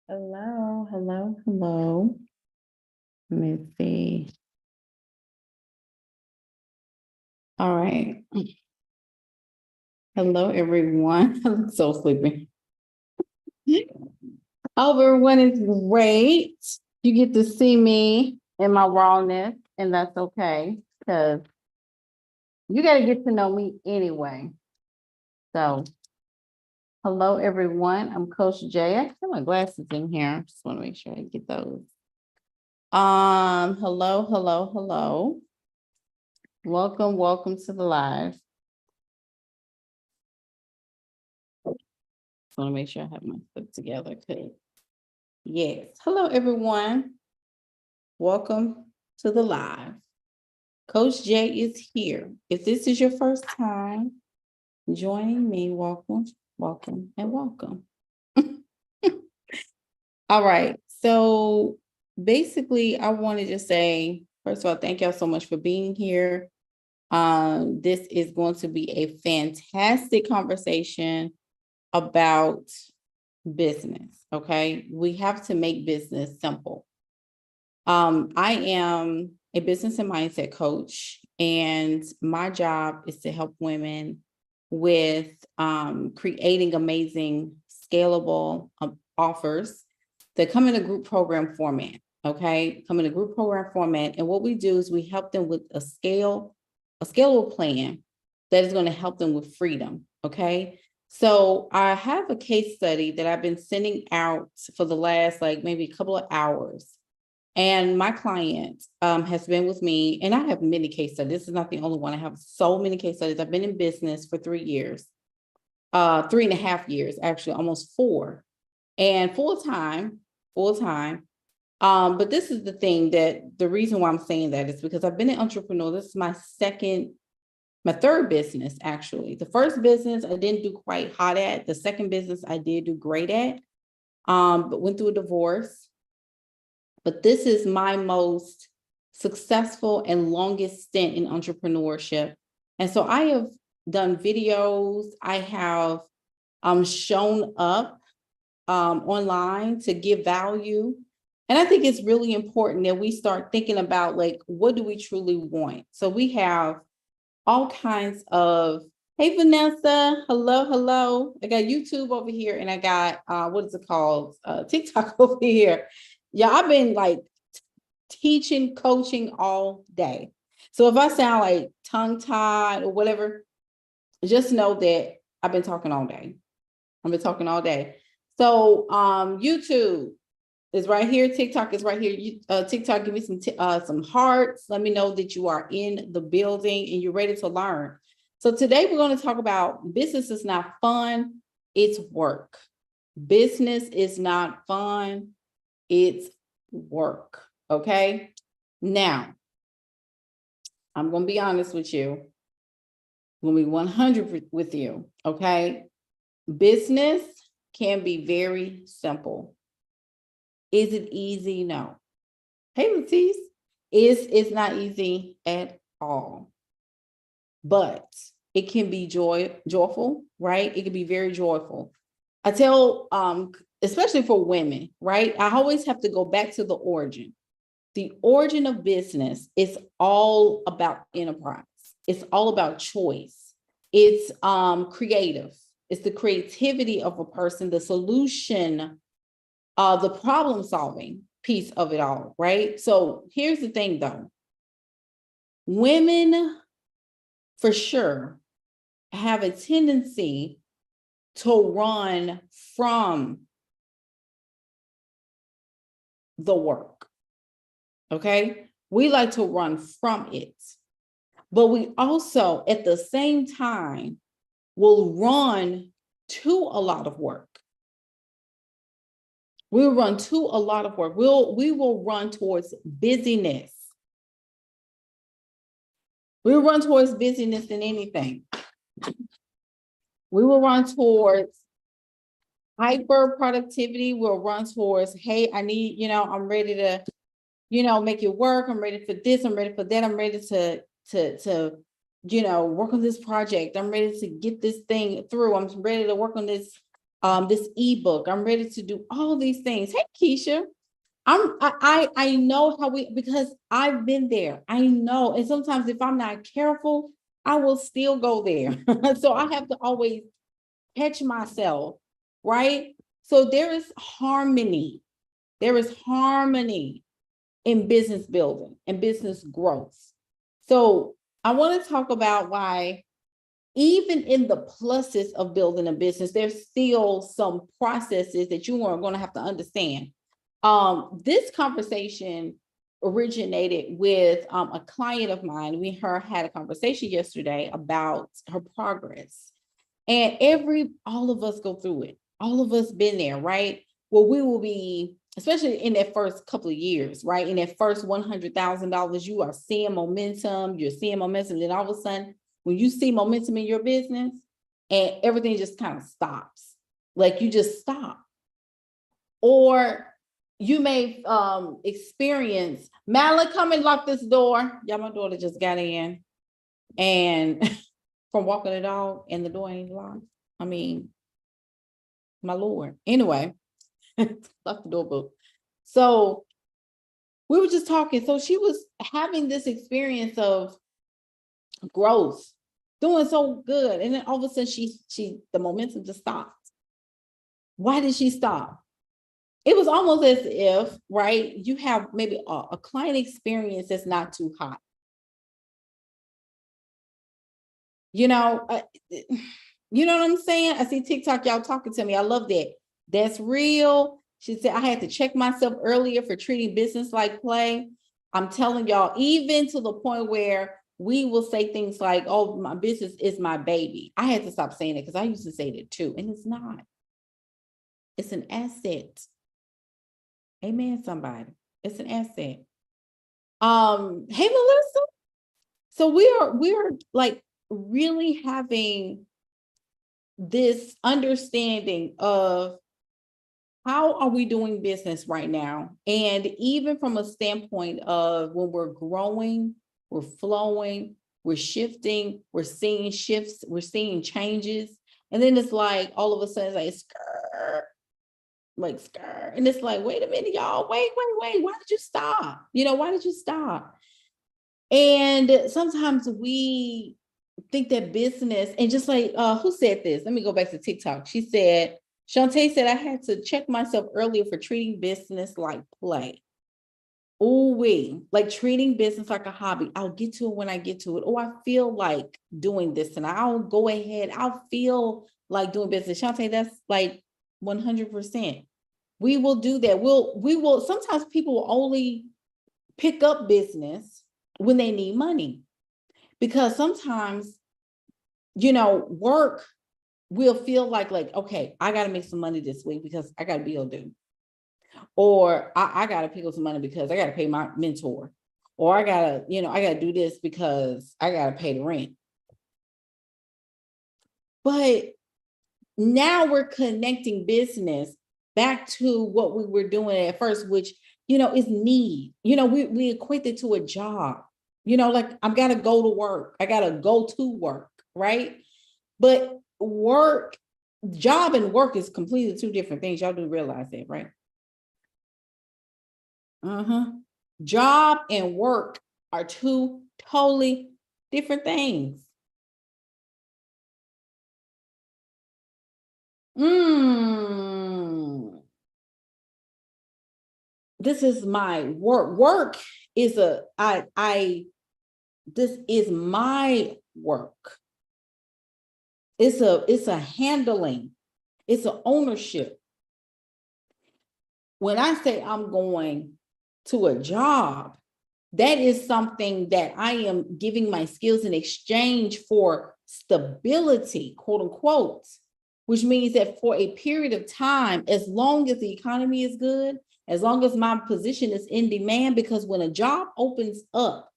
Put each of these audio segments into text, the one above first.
Hello, hello, hello. Let me see. All right. Hello, everyone. I'm so sleepy. Hope everyone is great. You get to see me in my rawness, and that's okay because you got to get to know me anyway. So, hello, everyone. I'm Coach Jay. I have my glasses in here. Just want to make sure I get those. Hello, hello, hello. Welcome, welcome to the live. Want to make sure I have my stuff together. Okay. Yes. Hello, everyone. Welcome to the live. Coach Jay is here. If this is your first time joining me, welcome, welcome, and welcome. All right. So basically, I want to just say, first of all, thank y'all so much for being here. This is going to be a fantastic conversation about business. Okay. We have to make business simple. I am a business and mindset coach, and my job is to help women with creating amazing, scalable offers that come in a group program format. Okay, come in a group program format, and what we do is we help them with a scalable plan that is going to help them with freedom. Okay. So I have a case study that I've been sending out for the last maybe a couple of hours. And my client has been with me, and I have many case studies. This is not the only one. I have so many case studies. I've been in business for 3 years, 3.5 years, actually, almost 4, and full time. But this is the thing that the reason why I'm saying that is because I've been an entrepreneur. This is my third business, actually. The first business I didn't do quite hot at. The second business I did do great at, but went through a divorce. But this is my most successful and longest stint in entrepreneurship. And so I have done videos. I have shown up online to give value. And I think it's really important that we start thinking about what do we truly want? So we have all kinds of, hey, Vanessa, hello, hello. I got YouTube over here, and I got, what is it called? TikTok over here. Yeah, I've been teaching, coaching all day. So if I sound like tongue-tied or whatever, just know that I've been talking all day. So YouTube is right here. TikTok is right here. TikTok, give me some hearts. Let me know that you are in the building and you're ready to learn. So today we're going to talk about business is not fun, it's work. Business is not fun, it's work. Okay. Now, I'm going to be honest with you. I'm going to be 100 with you. Okay. Business can be very simple. Is it easy? No. Hey, Matisse. It's not easy at all. But it can be joyful, right? It can be very joyful. I tell, especially for women, right? I always have to go back to the origin. The origin of business is all about enterprise. It's all about choice. It's creative. It's the creativity of a person, the solution, the problem solving piece of it all, right? So here's the thing though. Women, for sure, have a tendency to run from the work. Okay. We like to run from it. But we also, at the same time, will run to a lot of work. We'll run to a lot of work. We will run towards busyness. We will run towards busyness than anything. We will run towards hyper productivity. We'll run towards, hey, I need, I'm ready to, make it work. I'm ready for this. I'm ready for that. I'm ready to work on this project. I'm ready to get this thing through. I'm ready to work on this this ebook. I'm ready to do all these things. Hey, Keisha. I know how because I've been there. I know. And sometimes if I'm not careful, I will still go there. So I have to always catch myself, right? So there is harmony. There is harmony in business building and business growth. So I want to talk about why even in the pluses of building a business, there's still some processes that you are going to have to understand. This conversation originated with a client of mine. We had a conversation yesterday about her progress. And all of us go through it. All of us been there, right? Well, we will be, especially in that first couple of years, right? In that first $100,000, you are seeing momentum, then all of a sudden, when you see momentum in your business and everything just kind of stops, like you just stop. Or you may experience, Madeline, come and lock this door. Yeah, my daughter just got in and from walking the dog and the door ain't locked. I mean, my Lord. Anyway, lock the door book. So we were just talking. So she was having this experience of growth, doing so good. And then all of a sudden the momentum just stopped. Why did she stop? It was almost as if, right, you have maybe a client experience that's not too hot. You know what I'm saying? I see TikTok, y'all talking to me. I love that. That's real. She said, I had to check myself earlier for treating business like play. I'm telling y'all, even to the point where we will say things like, oh, my business is my baby. I had to stop saying it because I used to say that too. And it's not. It's an asset. Amen, somebody. It's an asset. Hey, Melissa. So we are like really having this understanding of how are we doing business right now? And even from a standpoint of when we're growing, we're flowing, we're shifting, we're seeing shifts, we're seeing changes. And then it's like, all of a sudden, it's like, and it's like, wait a minute, y'all, wait, why did you stop? Why did you stop? And sometimes we think that business, and just like, who said this? Let me go back to TikTok. She said, Shantae said, I had to check myself earlier for treating business like play. Like treating business like a hobby. I'll get to it when I get to it. Oh, I feel like doing this and I'll go ahead. I'll feel like doing business. Shantae, that's like 100%. We will do that. We will, sometimes people will only pick up business when they need money. Because sometimes, work will feel like, okay, I got to make some money this week because I got a bill due. Or I got to pick up some money because I got to pay my mentor. Or I got to do this because I got to pay the rent. But now we're connecting business back to what we were doing at first, which, is need. We equate it to a job. Like I've got to go to work. I got to go to work, right? But job and work is completely two different things. Y'all do realize that, right? Job and work are two totally different things. This is my work. Work is this is my work. It's a handling. It's an ownership. When I say I'm going to a job, that is something that I am giving my skills in exchange for stability, quote unquote, which means that for a period of time, as long as the economy is good, as long as my position is in demand, because when a job opens up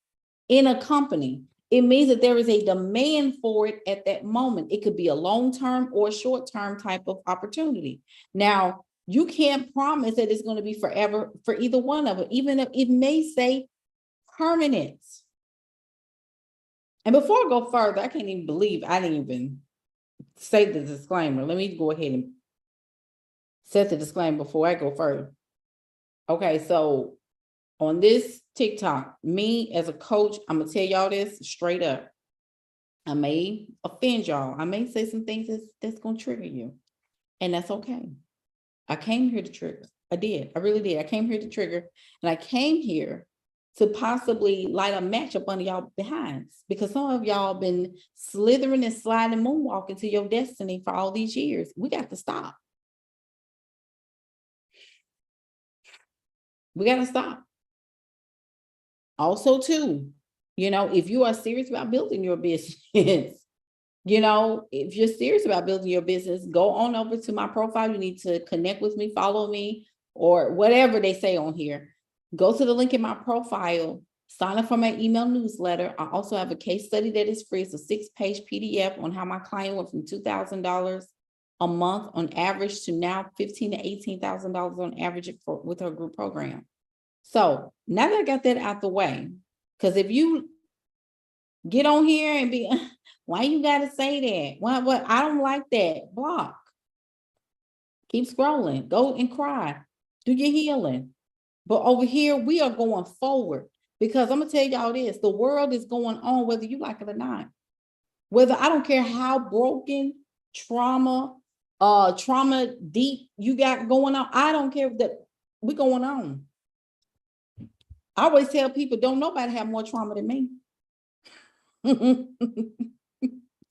in a company, it means that there is a demand for it at that moment. It could be a long-term or short-term type of opportunity. Now, you can't promise that it's going to be forever for either one of them, even if it may say permanent. And before I go further, I can't even believe I didn't even say the disclaimer. Let me go ahead and set the disclaimer before I go further. Okay, so on this TikTok, me as a coach, I'm gonna tell y'all this straight up. I may offend y'all. I may say some things that's gonna trigger you, and that's okay. I came here to trigger. I did. I really did. I came here to trigger, and I came here to possibly light a match up under y'all behinds, because some of y'all been slithering and sliding, moonwalking to your destiny for all these years. We got to stop. We got to stop. Also, too, if you are serious about building your business, if you're serious about building your business, go on over to my profile. You need to connect with me, follow me, or whatever they say on here. Go to the link in my profile, sign up for my email newsletter. I also have a case study that is free. It's a 6-page PDF on how my client went from $2,000 a month on average to now $15,000 to $18,000 on average with her group program. So now that I got that out the way, because if you get on here and be, why you got to say that? What? I don't like that. Block. Keep scrolling. Go and cry. Do your healing. But over here, we are going forward, because I'm going to tell y'all this. The world is going on whether you like it or not. Whether, I don't care how broken, trauma deep you got going on. I don't care that we're going on. I always tell people, don't nobody have more trauma than me.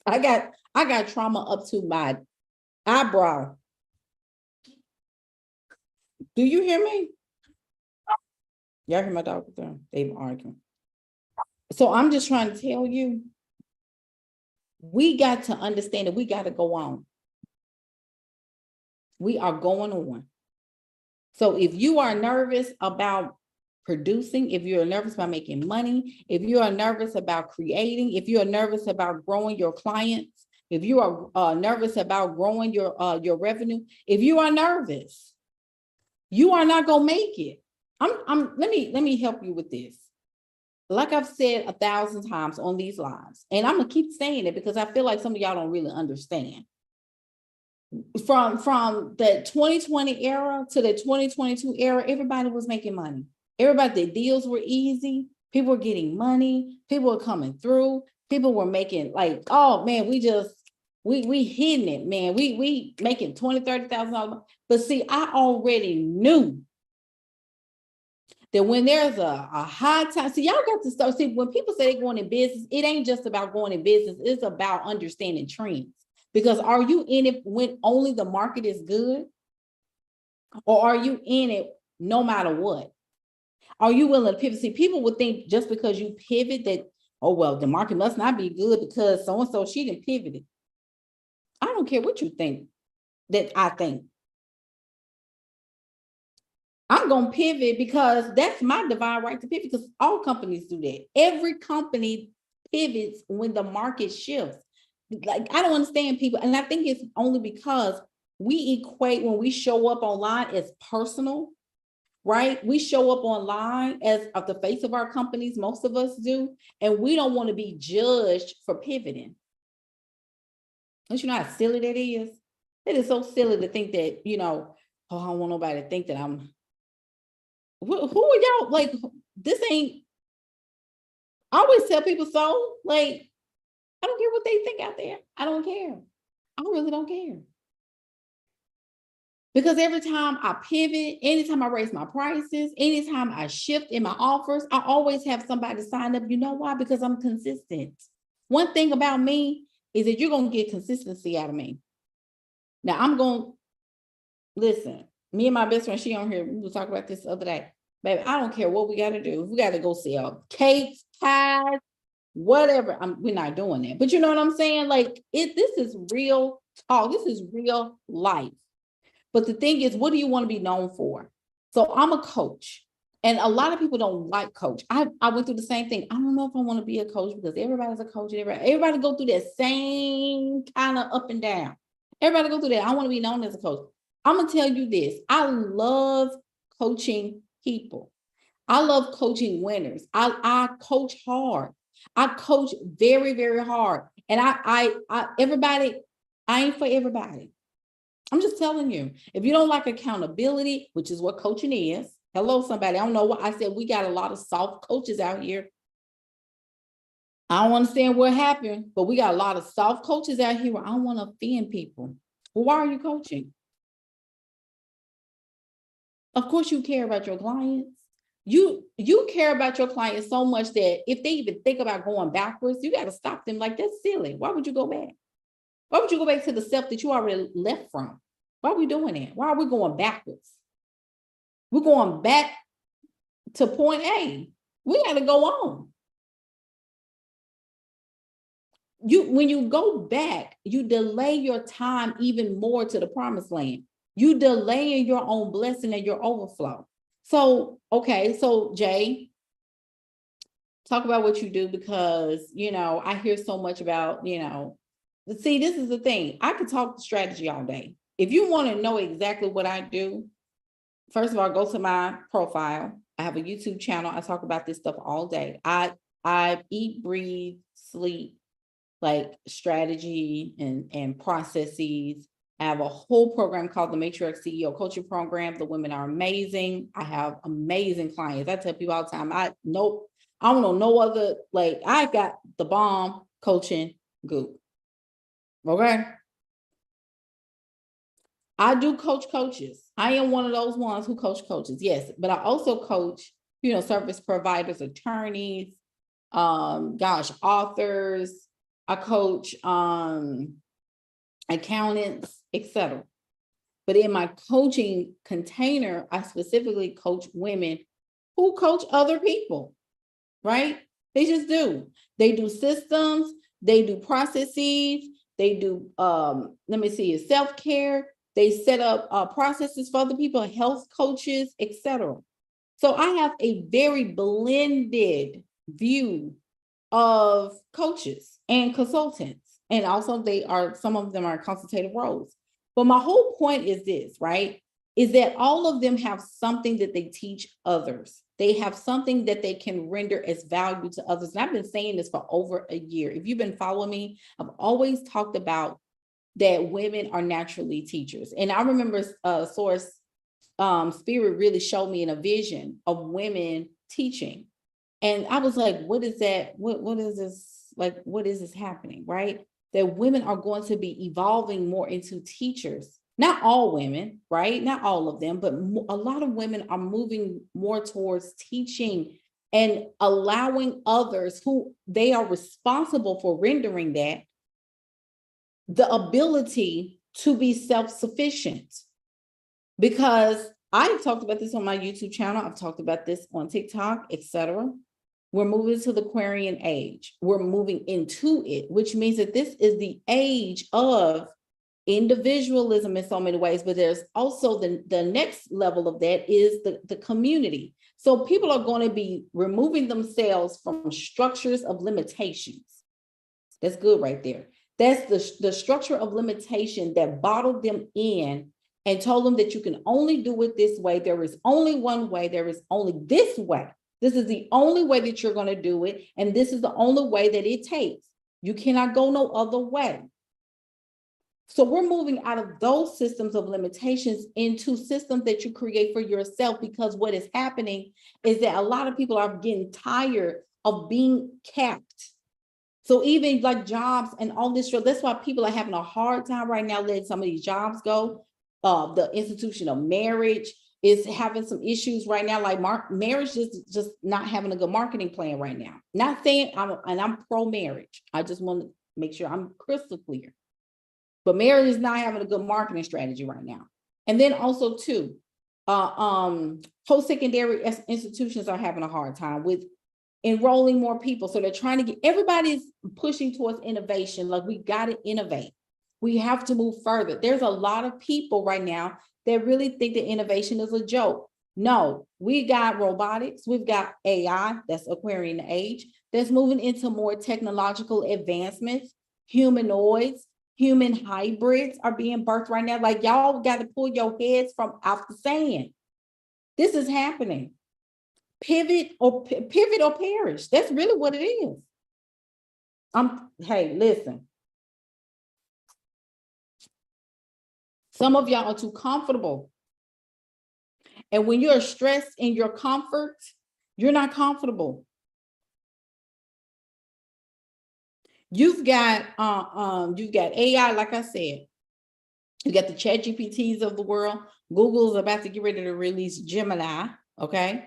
I got trauma up to my eyebrow. Do you hear me? Y'all hear my dog with them? They've arguing. So I'm just trying to tell you, we got to understand that we got to go on. We are going on. So if you are nervous about producing, if you're nervous about making money, if you are nervous about creating, if you are nervous about growing your clients, if you are nervous about growing your revenue, if you are nervous, you are not gonna make it. Let me help you with this. Like I've said 1,000 times on these lives, and I'm gonna keep saying it because I feel like some of y'all don't really understand. From the 2020 era to the 2022 era, everybody was making money. Everybody, the deals were easy. People were getting money. People were coming through. People were making like, oh man, we hitting it, man. We making $20,000, $30,000. But see, I already knew that when there's a high time, see, y'all got to start. See, when people say they're going in business, it ain't just about going in business. It's about understanding trends. Because are you in it when only the market is good? Or are you in it no matter what? Are you willing to pivot? See, people would think just because you pivot that, oh, well, the market must not be good because so-and-so, she didn't pivot it. I don't care what you think that I think. I'm going to pivot because that's my divine right to pivot, because all companies do that. Every company pivots when the market shifts. Like, I don't understand people. And I think it's only because we equate when we show up online as personal, right? We show up online as of the face of our companies, most of us do, and we don't want to be judged for pivoting. Don't you know how silly that is? It is so silly to think that, oh, I don't want nobody to think that I'm, who are y'all? Like, this ain't, I always tell people, so, like, I don't care what they think out there. I don't care. I really don't care. Because every time I pivot, anytime I raise my prices, anytime I shift in my offers, I always have somebody sign up. You know why? Because I'm consistent. One thing about me is that you're going to get consistency out of me. Now, I'm going to listen. Me and my best friend, she on here, we were talking about this the other day. Baby, I don't care what we got to do. We got to go sell cakes, pies, whatever. We're not doing that. But you know what I'm saying? Like, this is real talk. This is real life. But the thing is, what do you want to be known for? So I'm a coach, and a lot of people don't like coach. I went through the same thing. I don't know if I want to be a coach because everybody's a coach. Everybody go through that same kind of up and down. Everybody go through that. I want to be known as a coach. I'm going to tell you this. I love coaching people. I love coaching winners. I coach hard. I coach very, very hard. And everybody, I ain't for everybody. I'm just telling you, if you don't like accountability, which is what coaching is, hello, somebody. I don't know what I said. We got a lot of soft coaches out here. I don't understand what happened, but we got a lot of soft coaches out here. I don't want to offend people. Well, why are you coaching? Of course, you care about your clients. You care about your clients so much that if they even think about going backwards, you got to stop them. Like, that's silly. Why would you go back? Why would you go back to the self that you already left from? Why are we doing that? Why are we going backwards? We're going back to point A. We got to go on. When you go back, you delay your time even more to the promised land. You delay your own blessing and your overflow. So, okay, so Jay, talk about what you do, because I hear so much about, see, this is the thing. I could talk strategy all day. If you want to know exactly what I do, first of all, go to my profile. I have a YouTube channel. I talk about this stuff all day. I eat, breathe, sleep, like strategy and processes. I have a whole program called the Matrix CEO Coaching Program. The women are amazing. I have amazing clients. I tell people all the time, I don't know no other, like, I got the bomb coaching group. Okay. I do coach coaches. I am one of those ones who coach coaches. Yes. But I also coach, service providers, attorneys, authors. I coach accountants, etc. But in my coaching container, I specifically coach women who coach other people, right? They just do. They do systems, they do processes, they do, self-care. They set up processes for other people, health coaches, etc. So I have a very blended view of coaches and consultants. And also some of them are consultative roles. But my whole point is this, right? Is that all of them have something that they teach others. They have something that they can render as value to others. And I've been saying this for over a year. If you've been following me, I've always talked about that women are naturally teachers. And I remember Source Spirit really showed me in a vision of women teaching. And I was like, what is that? What is this? Like, what is this happening, right? That women are going to be evolving more into teachers. Not all women, right? Not all of them, but a lot of women are moving more towards teaching and allowing others who they are responsible for rendering that the ability to be self-sufficient. Because I've talked about this on my YouTube channel. I've talked about this on TikTok, etc. We're moving to the Aquarian age. We're moving into it, which means that this is the age of individualism in so many ways, but there's also the next level of that is the community. So people are going to be removing themselves from structures of limitations. That's good right there. That's the structure of limitation that bottled them in and told them that you can only do it this way. There is only one way. There is only this way. This is the only way that you're going to do it. And this is the only way that it takes. You cannot go no other way. So we're moving out of those systems of limitations into systems that you create for yourself, because what is happening is that a lot of people are getting tired of being capped. So even like jobs and all this, that's why people are having a hard time right now letting some of these jobs go. The institution of marriage is having some issues right now. Like marriage is just not having a good marketing plan right now. Not saying I'm pro-marriage. I just want to make sure I'm crystal clear. But marriage is not having a good marketing strategy right now. And then also too, post-secondary institutions are having a hard time with enrolling more people. So they're trying to get, everybody's pushing towards innovation. Like, we got to innovate. We have to move further. There's a lot of people right now that really think that innovation is a joke. No, we got robotics. We've got AI, that's Aquarian age, that's moving into more technological advancements. Humanoids, human hybrids are being birthed right now. Like, y'all got to pull your heads from out the sand. This is happening. Pivot or perish. That's really what it is. Hey, listen. Some of y'all are too comfortable. And when you're stressed in your comfort, you're not comfortable. You've got AI, like I said. You got the Chat GPTs of the world. Google's about to get ready to release Gemini. Okay.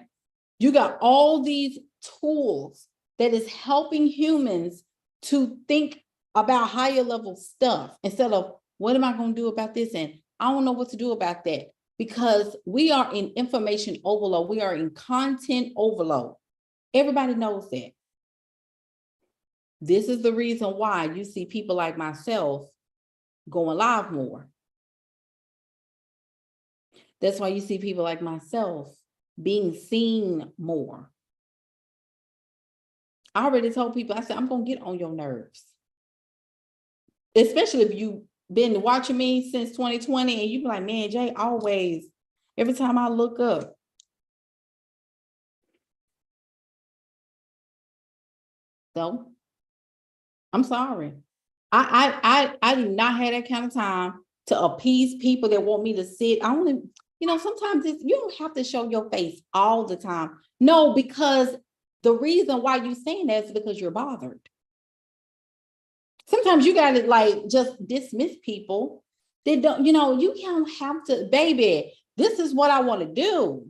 You got all these tools that is helping humans to think about higher level stuff instead of what am I going to do about this? And I don't know what to do about that, because we are in information overload. We are in content overload. Everybody knows that. This is the reason why you see people like myself going live more. That's why you see people like myself being seen more. I already told people, I said, I'm going to get on your nerves. Especially if you've been watching me since 2020 and you be like, man, Jay, always, every time I look up. So I'm sorry. I do not have that kind of time to appease people that want me to sit. I want to, sometimes you don't have to show your face all the time. No, because the reason why you're saying that is because you're bothered. Sometimes you got to just dismiss people. They don't, you don't have to, baby, this is what I want to do.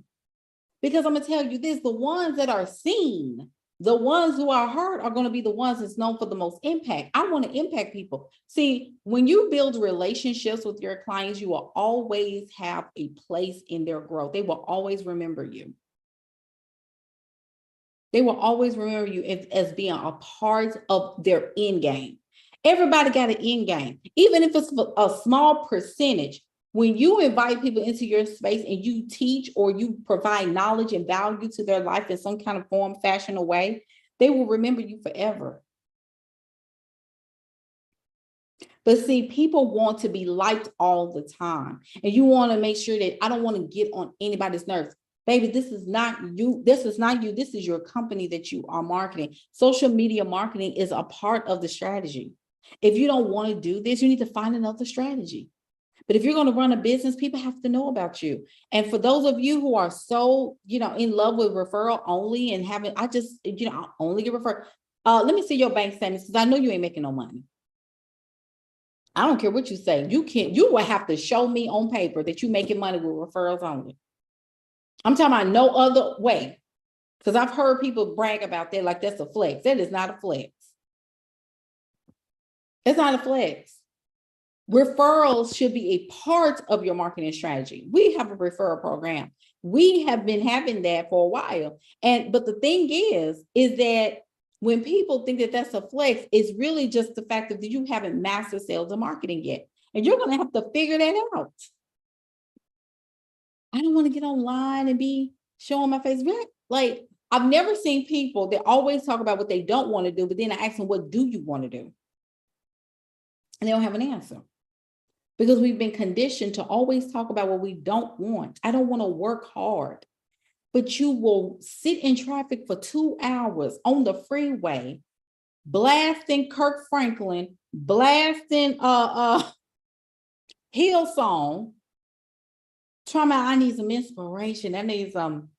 Because I'm going to tell you this, the ones that are seen, the ones who are heard are going to be the ones that's known for the most impact. I want to impact people. See, when you build relationships with your clients, you will always have a place in their growth. They will always remember you. They will always remember you as being a part of their end game. Everybody got an end game, even if it's a small percentage. When you invite people into your space and you teach or you provide knowledge and value to their life in some kind of form, fashion, or way, they will remember you forever. But see, people want to be liked all the time. And you want to make sure that I don't want to get on anybody's nerves. Baby, this is not you. This is not you. This is your company that you are marketing. Social media marketing is a part of the strategy. If you don't want to do this, you need to find another strategy. But if you're going to run a business, people have to know about you. And for those of you who are so, in love with referral only and having, I only get referred. Let me see your bank statements because I know you ain't making no money. I don't care what you say. You will have to show me on paper that you're making money with referrals only. I'm talking about no other way. Because I've heard people brag about that like that's a flex. That is not a flex. It's not a flex. Referrals should be a part of your marketing strategy. We have a referral program. We have been having that for a while. But the thing is that when people think that that's a flex, it's really just the fact that you haven't mastered sales and marketing yet. And you're going to have to figure that out. I don't want to get online and be showing my face. Like, I've never seen people that always talk about what they don't want to do, but then I ask them, what do you want to do? And they don't have an answer. Because we've been conditioned to always talk about what we don't want. I don't want to work hard. But you will sit in traffic for 2 hours on the freeway, blasting Kirk Franklin, blasting Hillsong, talking about I need some inspiration. I need some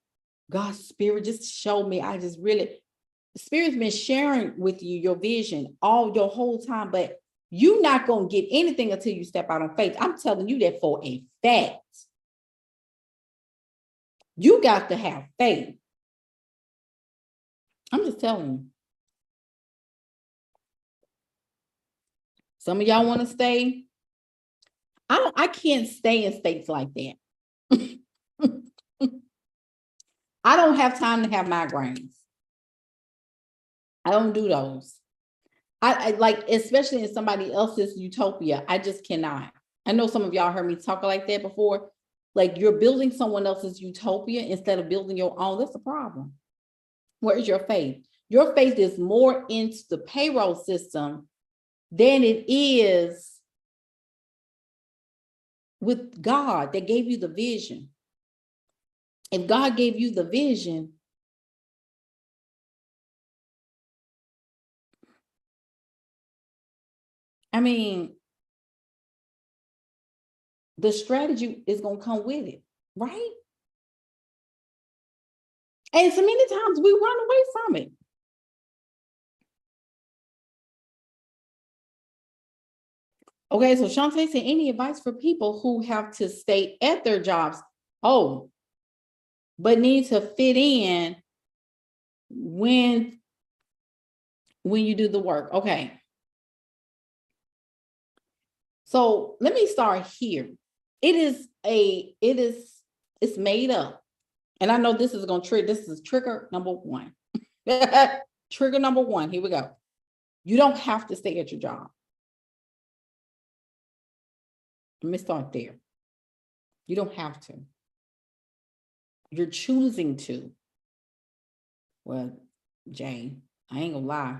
God's spirit. Just show me. The Spirit's been sharing with you your vision all your whole time, but you're not going to get anything until you step out on faith. I'm telling you that for a fact. You got to have faith. I'm just telling you. Some of y'all want to stay. I can't stay in states like that. I don't have time to have migraines. I don't do those. I like, especially in somebody else's utopia, I just cannot. I know some of y'all heard me talk like that before. Like, you're building someone else's utopia instead of building your own. That's a problem. Where is your faith? Your faith is more into the payroll system than it is with God that gave you the vision. If God gave you the vision, I mean, the strategy is going to come with it, right? And so many times we run away from it. Okay, so Shantae said, any advice for people who have to stay at their jobs? Oh, but need to fit in when you do the work. Okay. So let me start here. It's made up. And I know this is going to trigger, this is trigger number one. Trigger number one, here we go. You don't have to stay at your job. Let me start there. You don't have to. You're choosing to. Well, Jay, I ain't gonna lie.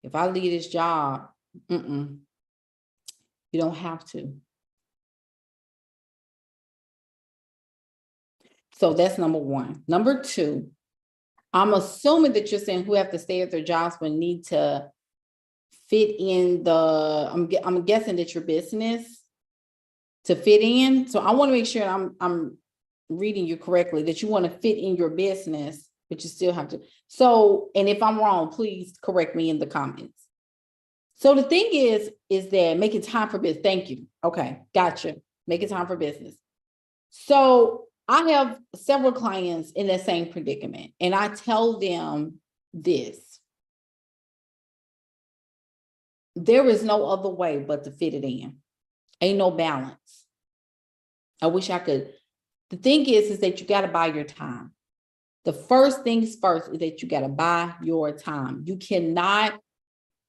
If I leave this job, you don't have to. So that's number one. Number two, I'm assuming that you're saying who have to stay at their jobs but need to fit in I'm guessing that your business to fit in. So I want to make sure I'm reading you correctly, that you want to fit in your business, but you still have to. So, and if I'm wrong, please correct me in the comments. So the thing is that making time for business. Thank you. Okay, gotcha. Making time for business. So I have several clients in that same predicament, and I tell them this. There is no other way but to fit it in. Ain't no balance. I wish I could. The thing is that you got to buy your time. The first things first is that you got to buy your time. You cannot.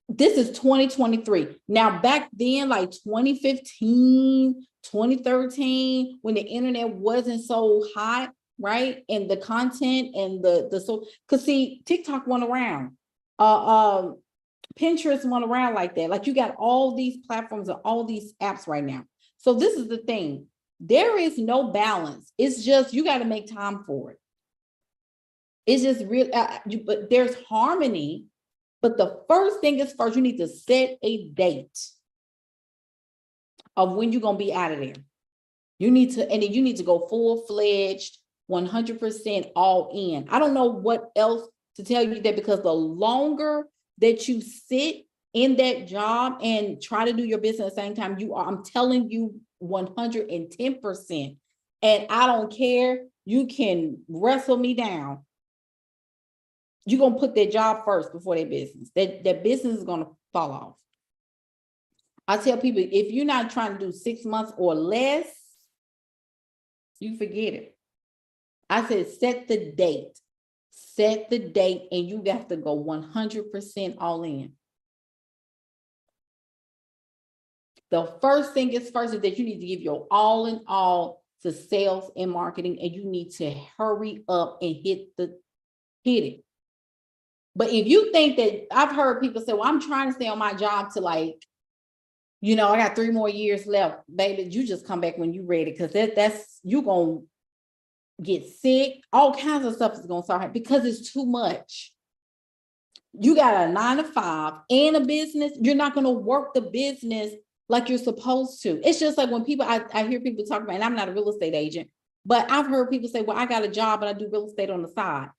This is 2023. Now, back then, like 2015, 2013, when the internet wasn't so hot, right? And the content and so, because see, TikTok went around. Pinterest went around like that. Like you got all these platforms and all these apps right now. So this is the thing. There is no balance. It's just, you got to make time for it. It's just real, but there's harmony. But the first thing is first, you need to set a date of when you're going to be out of there. You need to, and then you need to go full-fledged, 100% all in. I don't know what else to tell you that, because the longer that you sit in that job and try to do your business at the same time, I'm telling you 110%. And I don't care. You can wrestle me down. You're going to put that job first before that business. That business is going to fall off. I tell people, if you're not trying to do 6 months or less, you forget it. I said, set the date. Set the date, and you have to go 100% all in. The first thing is first is that you need to give your all in all to sales and marketing, and you need to hurry up and hit it. But if you think that, I've heard people say, well, I'm trying to stay on my job to like, I got 3 more years left, baby. You just come back when you're ready, because that's you're going to get sick. All kinds of stuff is going to start happening because it's too much. You got a 9 to 5 and a business. You're not going to work the business like you're supposed to. It's just like when people, I hear people talk about, and I'm not a real estate agent, but I've heard people say, well, I got a job and I do real estate on the side.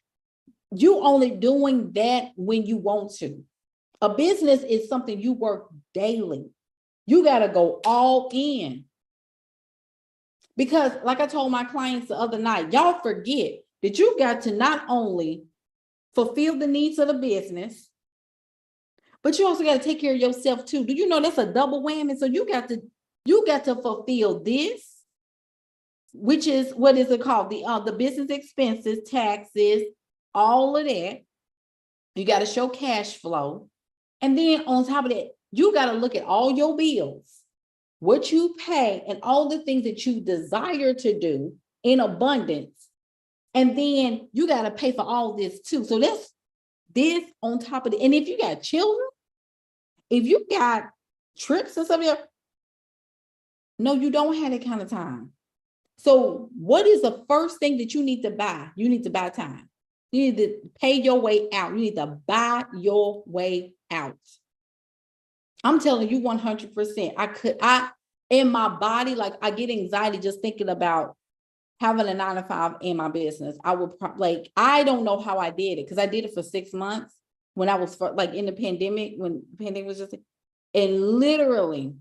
You only doing that when you want to. A business is something you work daily. You got to go all in. Because like I told my clients the other night, y'all forget that you got to not only fulfill the needs of the business, but you also got to take care of yourself too. Do you know that's a double whammy? So you got to fulfill this, which is, what is it called? The business expenses, taxes, all of that. You got to show cash flow. And then on top of that, you got to look at all your bills, what you pay, and all the things that you desire to do in abundance. And then you got to pay for all this too. So that's this on top of it. And if you got children, if you got trips or something, no, you don't have that kind of time. So what is the first thing that you need to buy? You need to buy time. You need to pay your way out. You need to buy your way out. I'm telling you 100%. in my body, like I get anxiety just thinking about having a 9 to 5 in my business. I would like, I don't know how I did it because I did it for 6 months when I was like in the pandemic, when the pandemic was just, and literally,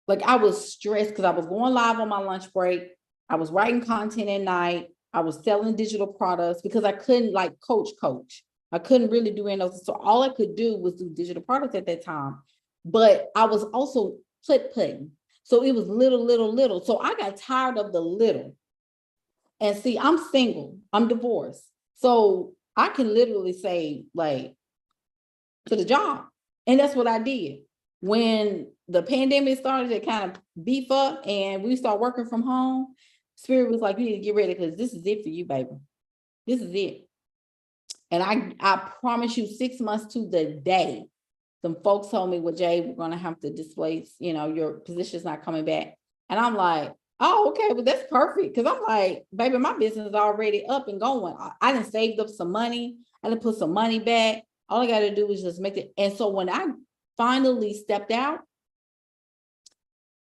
like I was stressed because I was going live on my lunch break. I was writing content at night. I was selling digital products because I couldn't like coach. I couldn't really do any of those. So all I could do was do digital products at that time. But I was also putting. So it was little. So I got tired of the little. And see, I'm single, I'm divorced. So I can literally say, like, to the job. And that's what I did. When the pandemic started to kind of beef up and we start working from home, Spirit was like, you need to get ready because this is it for you, baby. This is it. And I promise you, 6 months to the day, some folks told me, well, Jay, we're going to have to displace, your position's not coming back. And I'm like, oh, okay, well, that's perfect. Because I'm like, baby, my business is already up and going. I done saved up some money. I done put some money back. All I got to do is just make it. And so when I finally stepped out,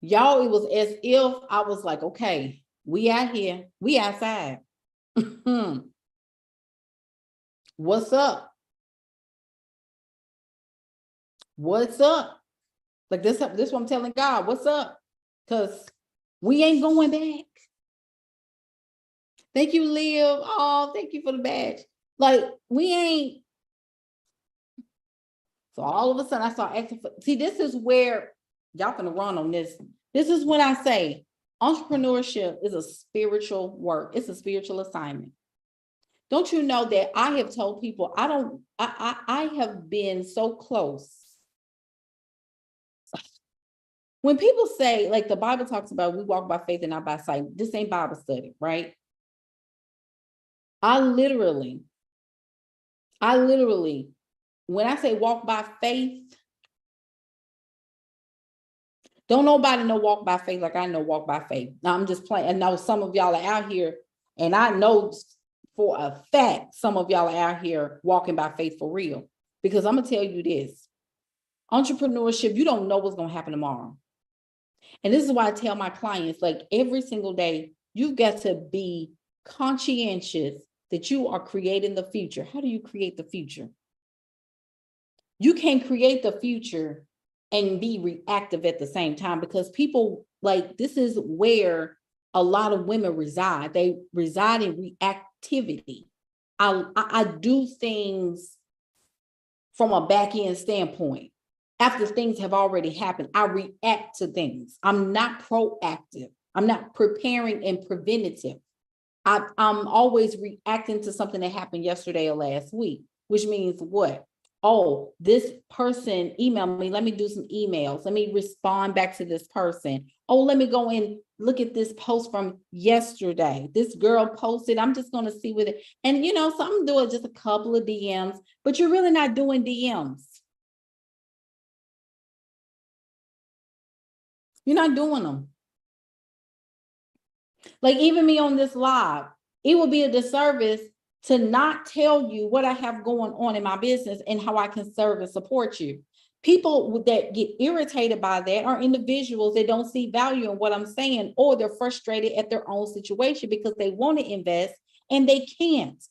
y'all, it was as if I was like, okay, we out here, we outside. What's up? What's up? Like this what I'm telling God, what's up? Because we ain't going back. Thank you, Liv. Oh, thank you for the badge. Like, we ain't. So all of a sudden I start asking for, see, this is where y'all gonna run on this. This is when I say entrepreneurship is a spiritual work. It's a spiritual assignment. Don't you know that I have told people, I have been so close. When people say, like the Bible talks about, we walk by faith and not by sight. This ain't Bible study, right? I literally, when I say walk by faith, don't nobody know walk by faith like I know walk by faith. Now I'm just playing. I know some of y'all are out here, and I know for a fact some of y'all are out here walking by faith for real. Because I'm gonna tell you this: entrepreneurship, you don't know what's gonna happen tomorrow. And this is why I tell my clients, like every single day, you've got to be conscientious that you are creating the future. How do you create the future? You can't create the future and be reactive at the same time, because people, like, this is where a lot of women reside. They reside in reactivity. I do things from a back end standpoint. After things have already happened, I react to things. I'm not proactive. I'm not preparing and preventative. I'm always reacting to something that happened yesterday or last week, which means what? Oh, this person emailed me. Let me do some emails. Let me respond back to this person. Oh, let me go and look at this post from yesterday. This girl posted. I'm just going to see with it. And, some do it just a couple of DMs, but you're really not doing DMs. You're not doing them. Like even me on this live, it would be a disservice to not tell you what I have going on in my business and how I can serve and support you. People that get irritated by that are individuals that don't see value in what I'm saying, or they're frustrated at their own situation because they want to invest and they can't.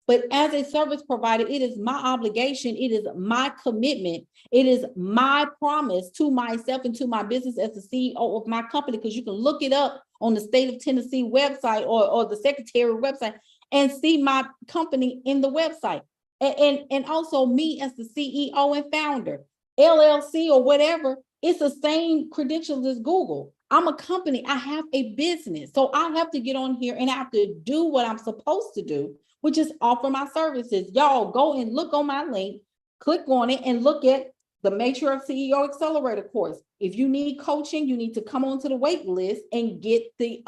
But as a service provider, it is my obligation. It is my commitment. It is my promise to myself and to my business as the CEO of my company, because you can look it up on the state of Tennessee website or the secretary website and see my company in the website. And also me as the CEO and founder, LLC or whatever, it's the same credentials as Google. I'm a company. I have a business. So I have to get on here and I have to do what I'm supposed to do, which is offer my services. Y'all go and look on my link, click on it and look at the Matriarch CEO Accelerator course. If you need coaching, you need to come onto the wait list and get the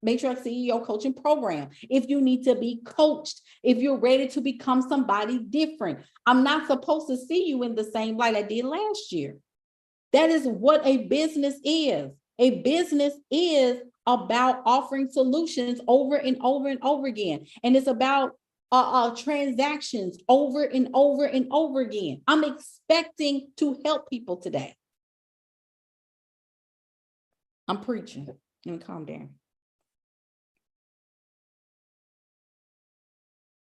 Matriarch CEO coaching program. If you need to be coached, if you're ready to become somebody different, I'm not supposed to see you in the same light I did last year. That is what a business is. A business is about offering solutions over and over and over again. And it's about transactions over and over and over again. I'm expecting to help people today. I'm preaching. Let me calm down.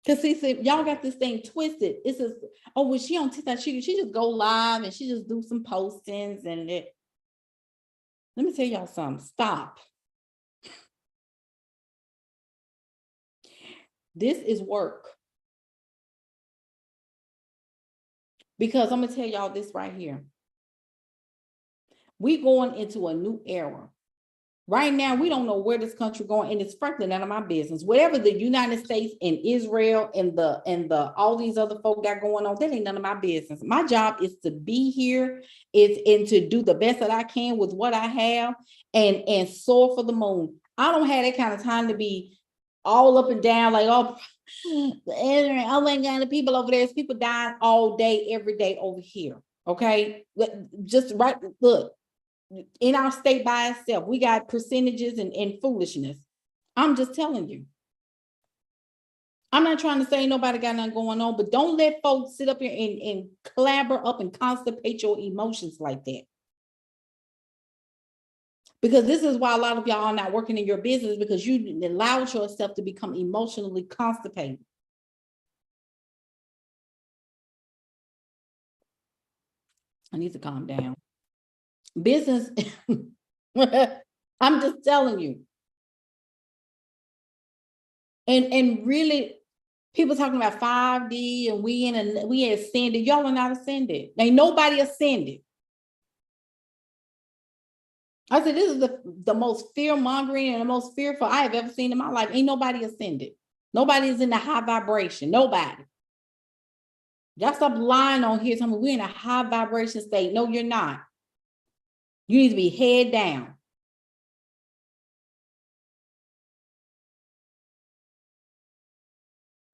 Because see, y'all got this thing twisted. It's just, oh, when she on TikTok, she just go live and she just do some postings and it. Let me tell y'all something. Stop. This is work. Because I'm gonna tell y'all this right here. We going into a new era. Right now, we don't know where this country going, and it's frankly none of my business. Whatever the United States and Israel and the all these other folk got going on, that ain't none of my business. My job is to be here, and to do the best that I can with what I have, and soar for the moon. I don't have that kind of time to be all up and down like, oh, I ain't got the people over there. There's people dying all day, every day over here. Okay, just right. Look. In our state by itself, we got percentages and foolishness. I'm just telling you. I'm not trying to say nobody got nothing going on, but don't let folks sit up here and clabber up and constipate your emotions like that. Because this is why a lot of y'all are not working in your business, because you allowed yourself to become emotionally constipated. I need to calm down. Business, I'm just telling you. And really, people talking about 5D and we ascended. Y'all are not ascended. Ain't nobody ascended. I said, this is the most fear-mongering and the most fearful I have ever seen in my life. Ain't nobody ascended. Nobody is in the high vibration. Nobody. Y'all stop lying on here. Telling me we're in a high vibration state. No, you're not. You need to be head down.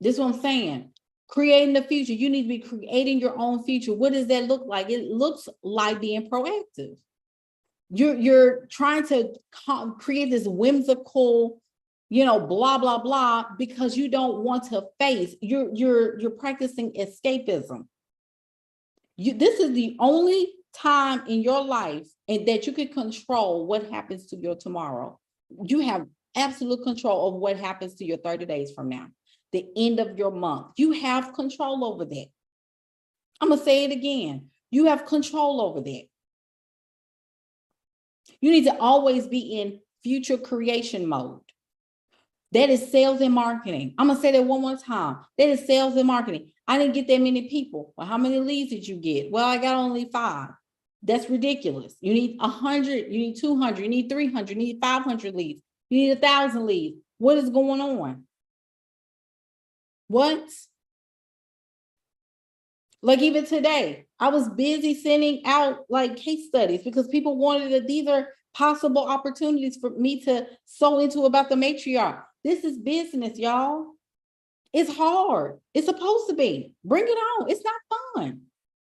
This is what I'm saying. Creating the future. You need to be creating your own future. What does that look like? It looks like being proactive. You're trying to create this whimsical, blah, blah, blah, because you don't want to face. You're practicing escapism. This is the only time in your life and that you can control what happens to your tomorrow. You have absolute control of what happens to your 30 days from now, the end of your month. You have control over that. I'm going to say it again. You have control over that. You need to always be in future creation mode. That is sales and marketing. I'm going to say that one more time. That is sales and marketing. I didn't get that many people. Well, how many leads did you get? Well, I got only 5. That's ridiculous. You need 100, you need 200, you need 300, you need 500 leads. You need 1,000 leads. What is going on? What? Like even today, I was busy sending out like case studies because people wanted that these are possible opportunities for me to sow into about the matriarch. This is business, y'all. It's hard. It's supposed to be. Bring it on. It's not fun.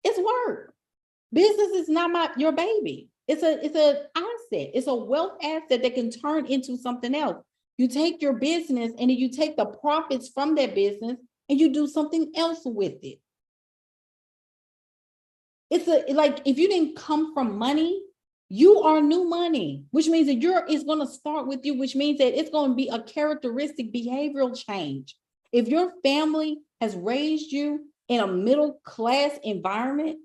It's work. Business is not your baby. It's an asset. It's a wealth asset that can turn into something else. You take your business and then you take the profits from that business and you do something else with it. It's like if you didn't come from money, you are new money, which means that it's going to start with you, which means that it's going to be a characteristic behavioral change. If your family has raised you in a middle class environment,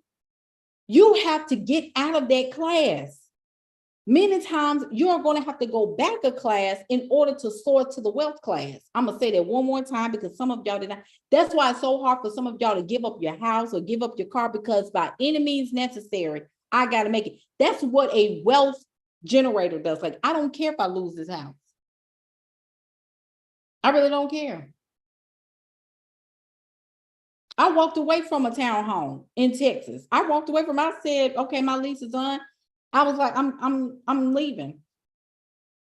you have to get out of that class. Many times you're going to have to go back a class in order to soar to the wealth class. I'm going to say that one more time because some of y'all did not. That's why it's so hard for some of y'all to give up your house or give up your car, because by any means necessary, I got to make it. That's what a wealth generator does. Like, I don't care if I lose this house. I really don't care. I walked away from a townhome in Texas. I walked away from it. I said, okay, my lease is on. I was like, I'm leaving.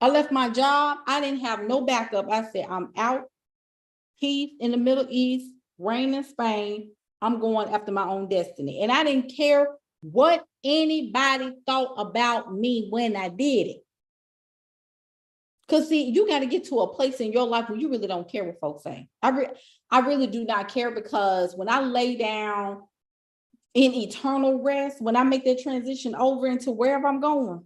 I left my job. I didn't have no backup. I said, I'm out. Peace in the Middle East, rain in Spain. I'm going after my own destiny. And I didn't care what anybody thought about me when I did it. Because see, you got to get to a place in your life where you really don't care what folks say. I really do not care, because when I lay down in eternal rest, when I make that transition over into wherever I'm going,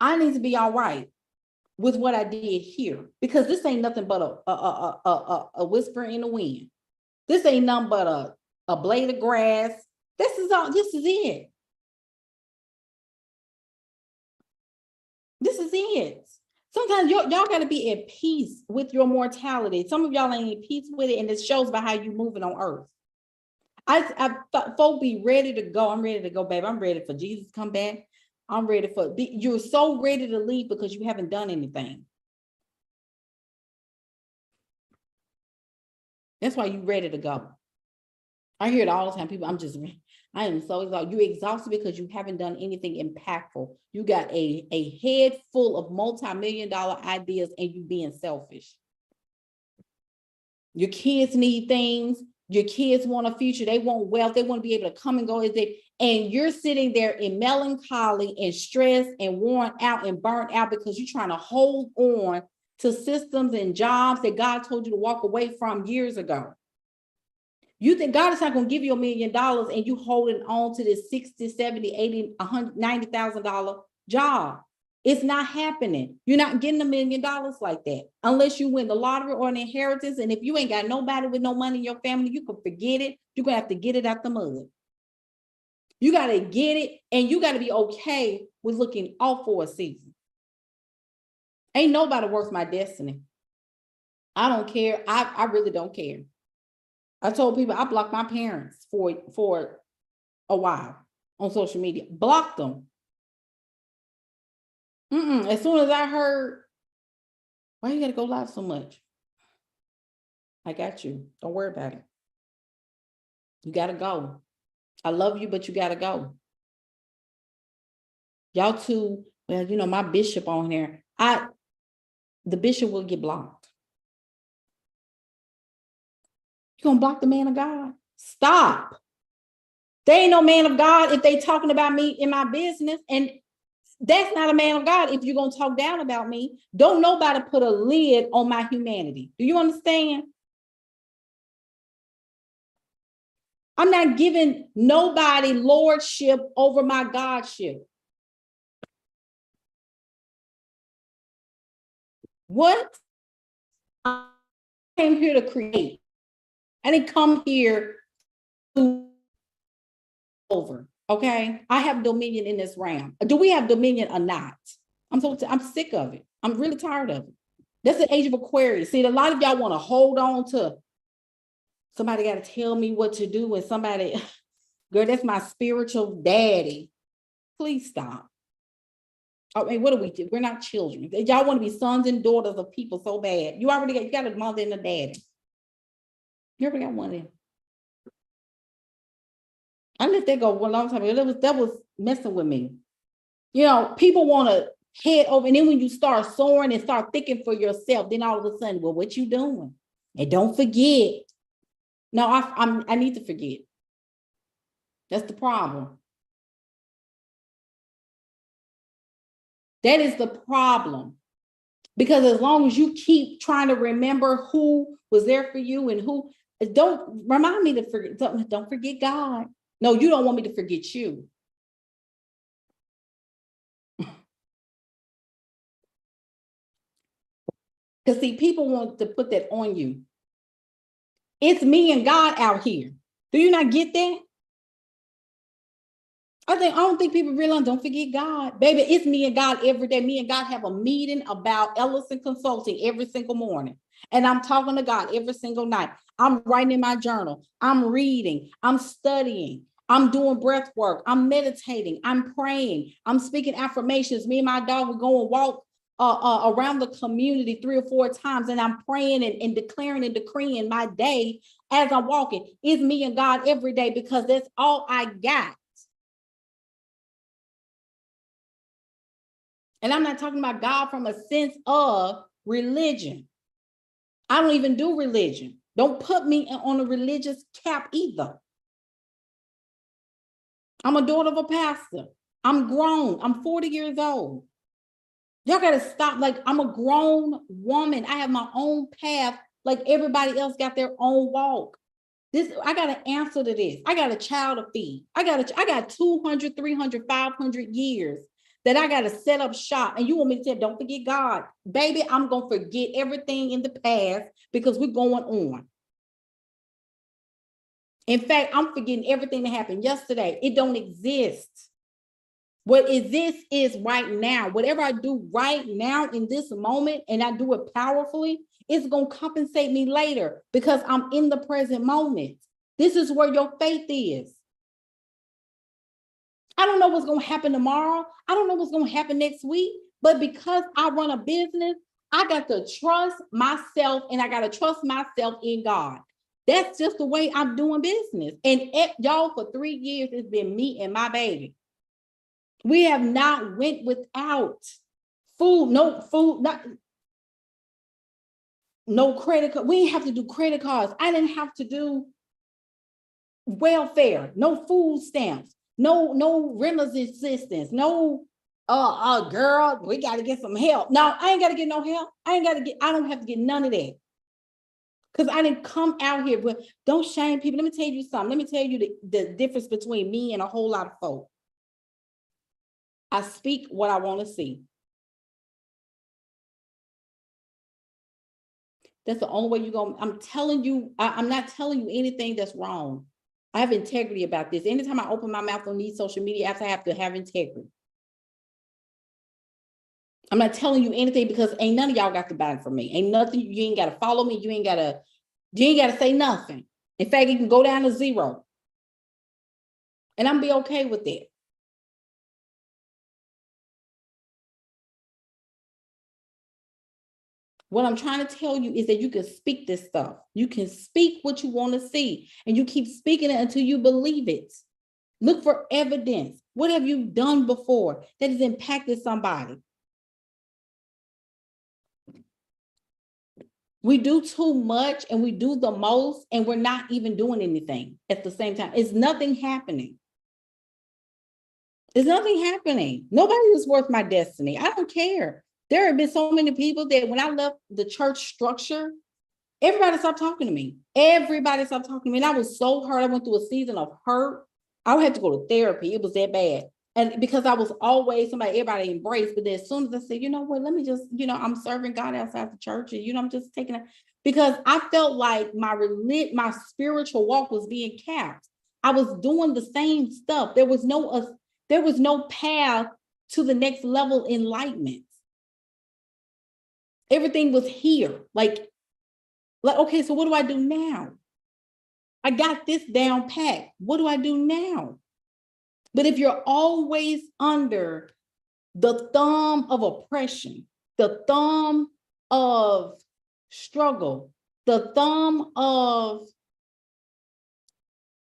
I need to be all right with what I did here, because this ain't nothing but a whisper in the wind. This ain't nothing but a blade of grass. This is it. This is it. Sometimes y'all got to be at peace with your mortality. Some of y'all ain't at peace with it, and it shows by how you moving on earth. I thought folk be ready to go. I'm ready to go, babe. I'm ready for Jesus to come back. I'm ready for, you're so ready to leave because you haven't done anything. That's why you're ready to go. I hear it all the time. People, I am so exhausted. You're exhausted because you haven't done anything impactful. You got a head full of multi-million-dollar ideas and you being selfish. Your kids need things. Your kids want a future. They want wealth. They want to be able to come and go as they, and you're sitting there in melancholy and stress and worn out and burnt out because you're trying to hold on to systems and jobs that God told you to walk away from years ago. You think God is not going to give you $1 million and you holding on to this 60, 70, 80, 100, $90,000 job. It's not happening. You're not getting $1 million like that unless you win the lottery or an inheritance. And if you ain't got nobody with no money in your family, you can forget it. You're going to have to get it out the mud. You got to get it, and you got to be okay with looking off for a season. Ain't nobody worth my destiny. I don't care. I really don't care. I told people I blocked my parents for a while on social media. Blocked them. As soon as I heard, why you gotta go live so much? I got you. Don't worry about it. You gotta go. I love you, but you gotta go. Y'all too, well, you know, my bishop on here. The bishop will get blocked. You gonna block the man of God? Stop. They ain't no man of God if they talking about me in my business, and that's not a man of God if you're gonna talk down about me. Don't nobody put a lid on my humanity. Do you understand? I'm not giving nobody lordship over my Godship. What? I came here to create. I didn't come here to over. Okay, I have dominion in this realm. Do we have dominion or not? I'm sick of it. I'm really tired of it. That's the age of Aquarius. See, a lot of y'all want to hold on to somebody got to tell me what to do, and somebody, girl, that's my spiritual daddy. Please stop. I mean, what do we do? We're not children. Y'all want to be sons and daughters of people so bad. You got a mother and a daddy. You already got one of them. I let that go a long time ago. That was messing with me. You know, people want to head over, and then when you start soaring and start thinking for yourself, then all of a sudden, well, what you doing? And don't forget. No, I need to forget. That's the problem. That is the problem. Because as long as you keep trying to remember who was there for you and who, don't remind me to forget, don't forget God. No, you don't want me to forget you. Because see, people want to put that on you. It's me and God out here. Do you not get that? I don't think people realize, don't forget God. Baby, it's me and God every day. Me and God have a meeting about Ellison Consulting every single morning. And I'm talking to God every single night. I'm writing in my journal. I'm reading. I'm studying. I'm doing breath work. I'm meditating. I'm praying. I'm speaking affirmations. Me and my dog will go and walk around the community 3 or 4 times. And I'm praying and declaring and decreeing my day as I'm walking. It's me and God every day because that's all I got. And I'm not talking about God from a sense of religion. I don't even do religion. Don't put me on a religious cap either. I'm a daughter of a pastor. I'm grown. I'm 40 years old. Y'all got to stop. Like, I'm a grown woman. I have my own path. Like everybody else got their own walk. I got to answer to this. I got a child to feed. I got 200, 300, 500 years that I got to set up shop. And you want me to say, don't forget God. Baby, I'm going to forget everything in the past because we're going on. In fact, I'm forgetting everything that happened yesterday. It don't exist. What exists is right now. Whatever I do right now in this moment, and I do it powerfully, it's going to compensate me later because I'm in the present moment. This is where your faith is. I don't know what's going to happen tomorrow. I don't know what's going to happen next week. But because I run a business, I got to trust myself, and I got to trust myself in God. That's just the way I'm doing business. And y'all, for 3 years, it's been me and my baby. We have not went without food, no credit card. We didn't have to do credit cards. I didn't have to do welfare, no food stamps, no renter's assistance, no girl, we got to get some help. No, I ain't got to get no help. I don't have to get none of that. Because I didn't come out here, but don't shame people. Let me tell you something. Let me tell you the difference between me and a whole lot of folk. I speak what I want to see. That's the only way you're going. I'm telling you, I'm not telling you anything that's wrong. I have integrity about this. Anytime I open my mouth on these social media apps, I have to have integrity. I'm not telling you anything because ain't none of y'all got to buy it from me. Ain't nothing. You ain't got to follow me. You ain't got to say nothing. In fact, you can go down to 0. And I'm be okay with that. What I'm trying to tell you is that you can speak this stuff. You can speak what you want to see, and you keep speaking it until you believe it. Look for evidence. What have you done before that has impacted somebody? We do too much and we do the most, and we're not even doing anything at the same time. It's nothing happening. There's nothing happening. Nobody is worth my destiny. I don't care. There have been so many people that when I left the church structure, everybody stopped talking to me. Everybody stopped talking to me. And I was so hurt. I went through a season of hurt. I had to go to therapy. It was that bad. And because I was always somebody everybody embraced. But then as soon as I said, you know what, let me just, I'm serving God outside the church. And, I'm just taking it. Because I felt like my spiritual walk was being capped. I was doing the same stuff. There was no path to the next level enlightenment. Everything was here. Like, okay, so what do I do now? I got this down pat. What do I do now? But if you're always under the thumb of oppression, the thumb of struggle, the thumb of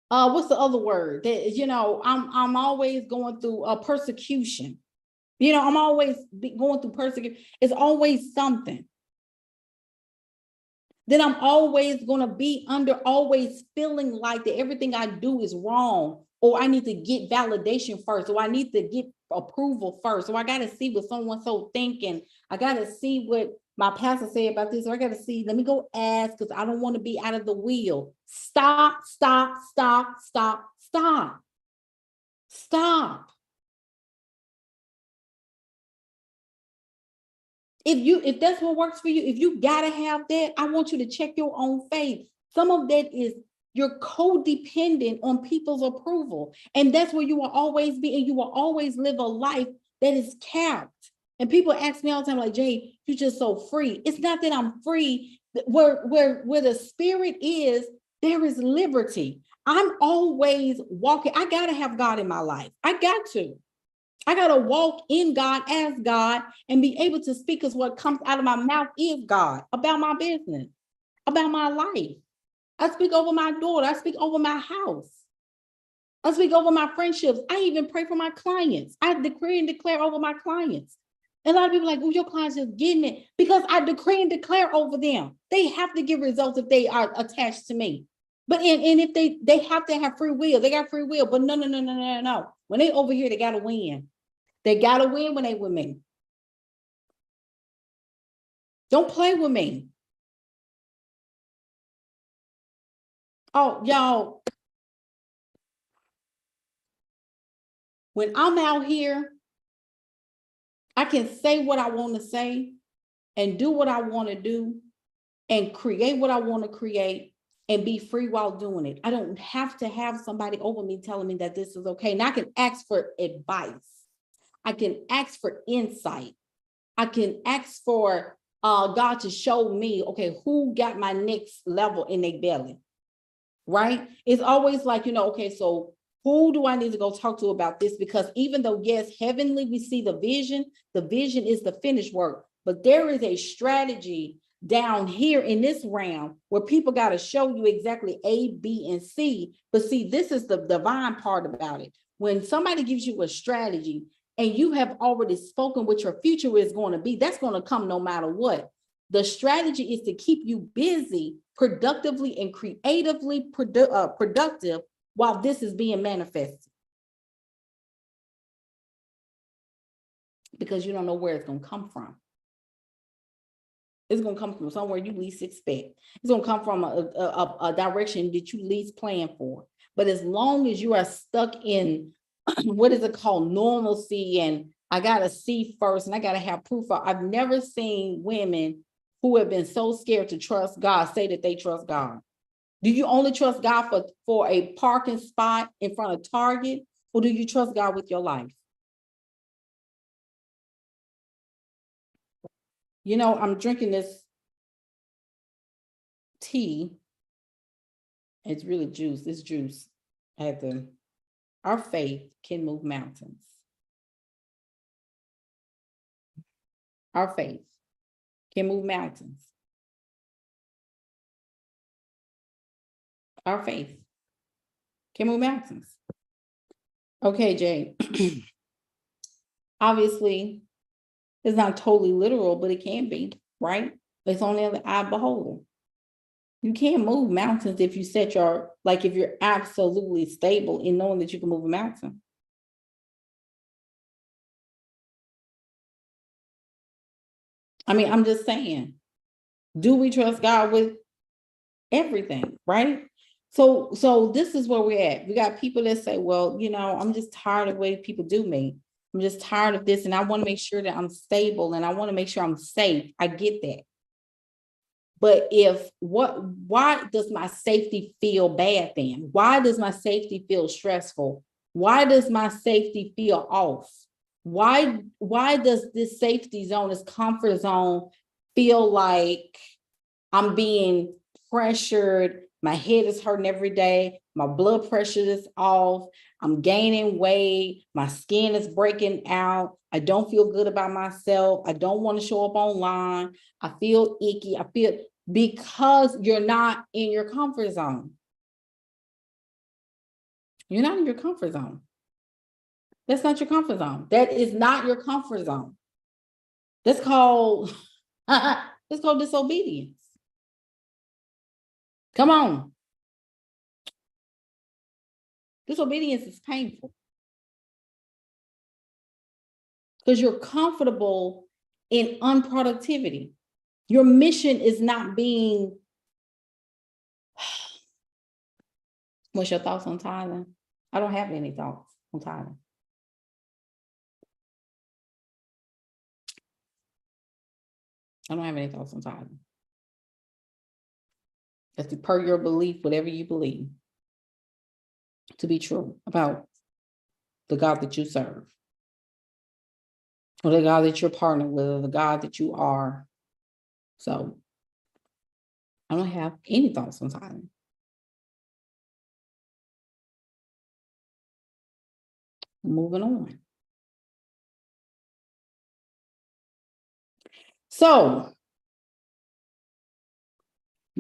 what's the other word? That I'm always going through a persecution. I'm always going through persecution. It's always something. Then I'm always going to be always feeling like that everything I do is wrong, or I need to get validation first, or I need to get approval first. So I got to see what someone's so thinking. I got to see what my pastor said about this. Or I got to see, let me go ask because I don't want to be out of the wheel. Stop. If that's what works for you, if you gotta have that, I want you to check your own faith. Some of that is you're codependent on people's approval. And that's where you will always be, and you will always live a life that is capped. And people ask me all the time, like, Jay, you're just so free. It's not that I'm free. Where the spirit is, there is liberty. I'm always walking. I gotta have God in my life. I got to walk in God as God and be able to speak, because what comes out of my mouth is God, about my business, about my life. I speak over my daughter. I speak over my house. I speak over my friendships. I even pray for my clients. I decree and declare over my clients. And a lot of people are like, oh, your clients just getting it, because I decree and declare over them. They have to give results if they are attached to me. But and if they have to have free will, they got free will. But no. When they over here, they gotta win. They gotta win when they with me. Don't play with me. Oh, y'all. When I'm out here I can say what I want to say and do what I want to do and create what I want to create and be free while doing it. I don't have to have somebody over me telling me that this is okay. And I can ask for advice. I can ask for insight. I can ask for God to show me, okay, who got my next level in their belly, right? It's always like, okay, so who do I need to go talk to about this? Because even though, yes, heavenly, we see the vision is the finished work, but there is a strategy down here in this realm where people got to show you exactly A, B, and C. But see, this is the divine part about it. When somebody gives you a strategy and you have already spoken what your future is going to be, that's going to come no matter what. The strategy is to keep you busy, productively and creatively productive while this is being manifested. Because you don't know where it's going to come from. It's going to come from somewhere you least expect. It's going to come from a direction that you least plan for. But as long as you are stuck in, what is it called, normalcy, and I got to see first, and I got to have proof. I've never seen women who have been so scared to trust God say that they trust God. Do you only trust God for a parking spot in front of Target, or do you trust God with your life? I'm drinking this tea. It's really juice. It's juice. Our faith can move mountains. Our faith can move mountains. Our faith can move mountains. Okay, Jay. Obviously, it's not totally literal, but it can be, right? It's only the eye beholder. You can't move mountains if you if you're absolutely stable in knowing that you can move a mountain. I mean, I'm just saying, do we trust God with everything, right? So this is where we're at. We got people that say, well, I'm just tired of the way people do me. I'm just tired of this, and I want to make sure that I'm stable, and I want to make sure I'm safe. I get that. But why does my safety feel bad then? Why does my safety feel stressful? Why does my safety feel off? Why does this safety zone, this comfort zone, feel like I'm being pressured? My head is hurting every day. My blood pressure is off. I'm gaining weight. My skin is breaking out. I don't feel good about myself. I don't want to show up online. I feel icky. Because you're not in your comfort zone. You're not in your comfort zone. That's not your comfort zone. That is not your comfort zone. That's called disobedience. Come on. Disobedience is painful because you're comfortable in unproductivity. Your mission is not being. What's your thoughts on tithing? I don't have any thoughts on tithing. I don't have any thoughts on tithing. That's per your belief, whatever you believe to be true about the God that you serve, or the God that you're partnered with, or the God that you are. So I don't have any thoughts on tithing. Moving on. So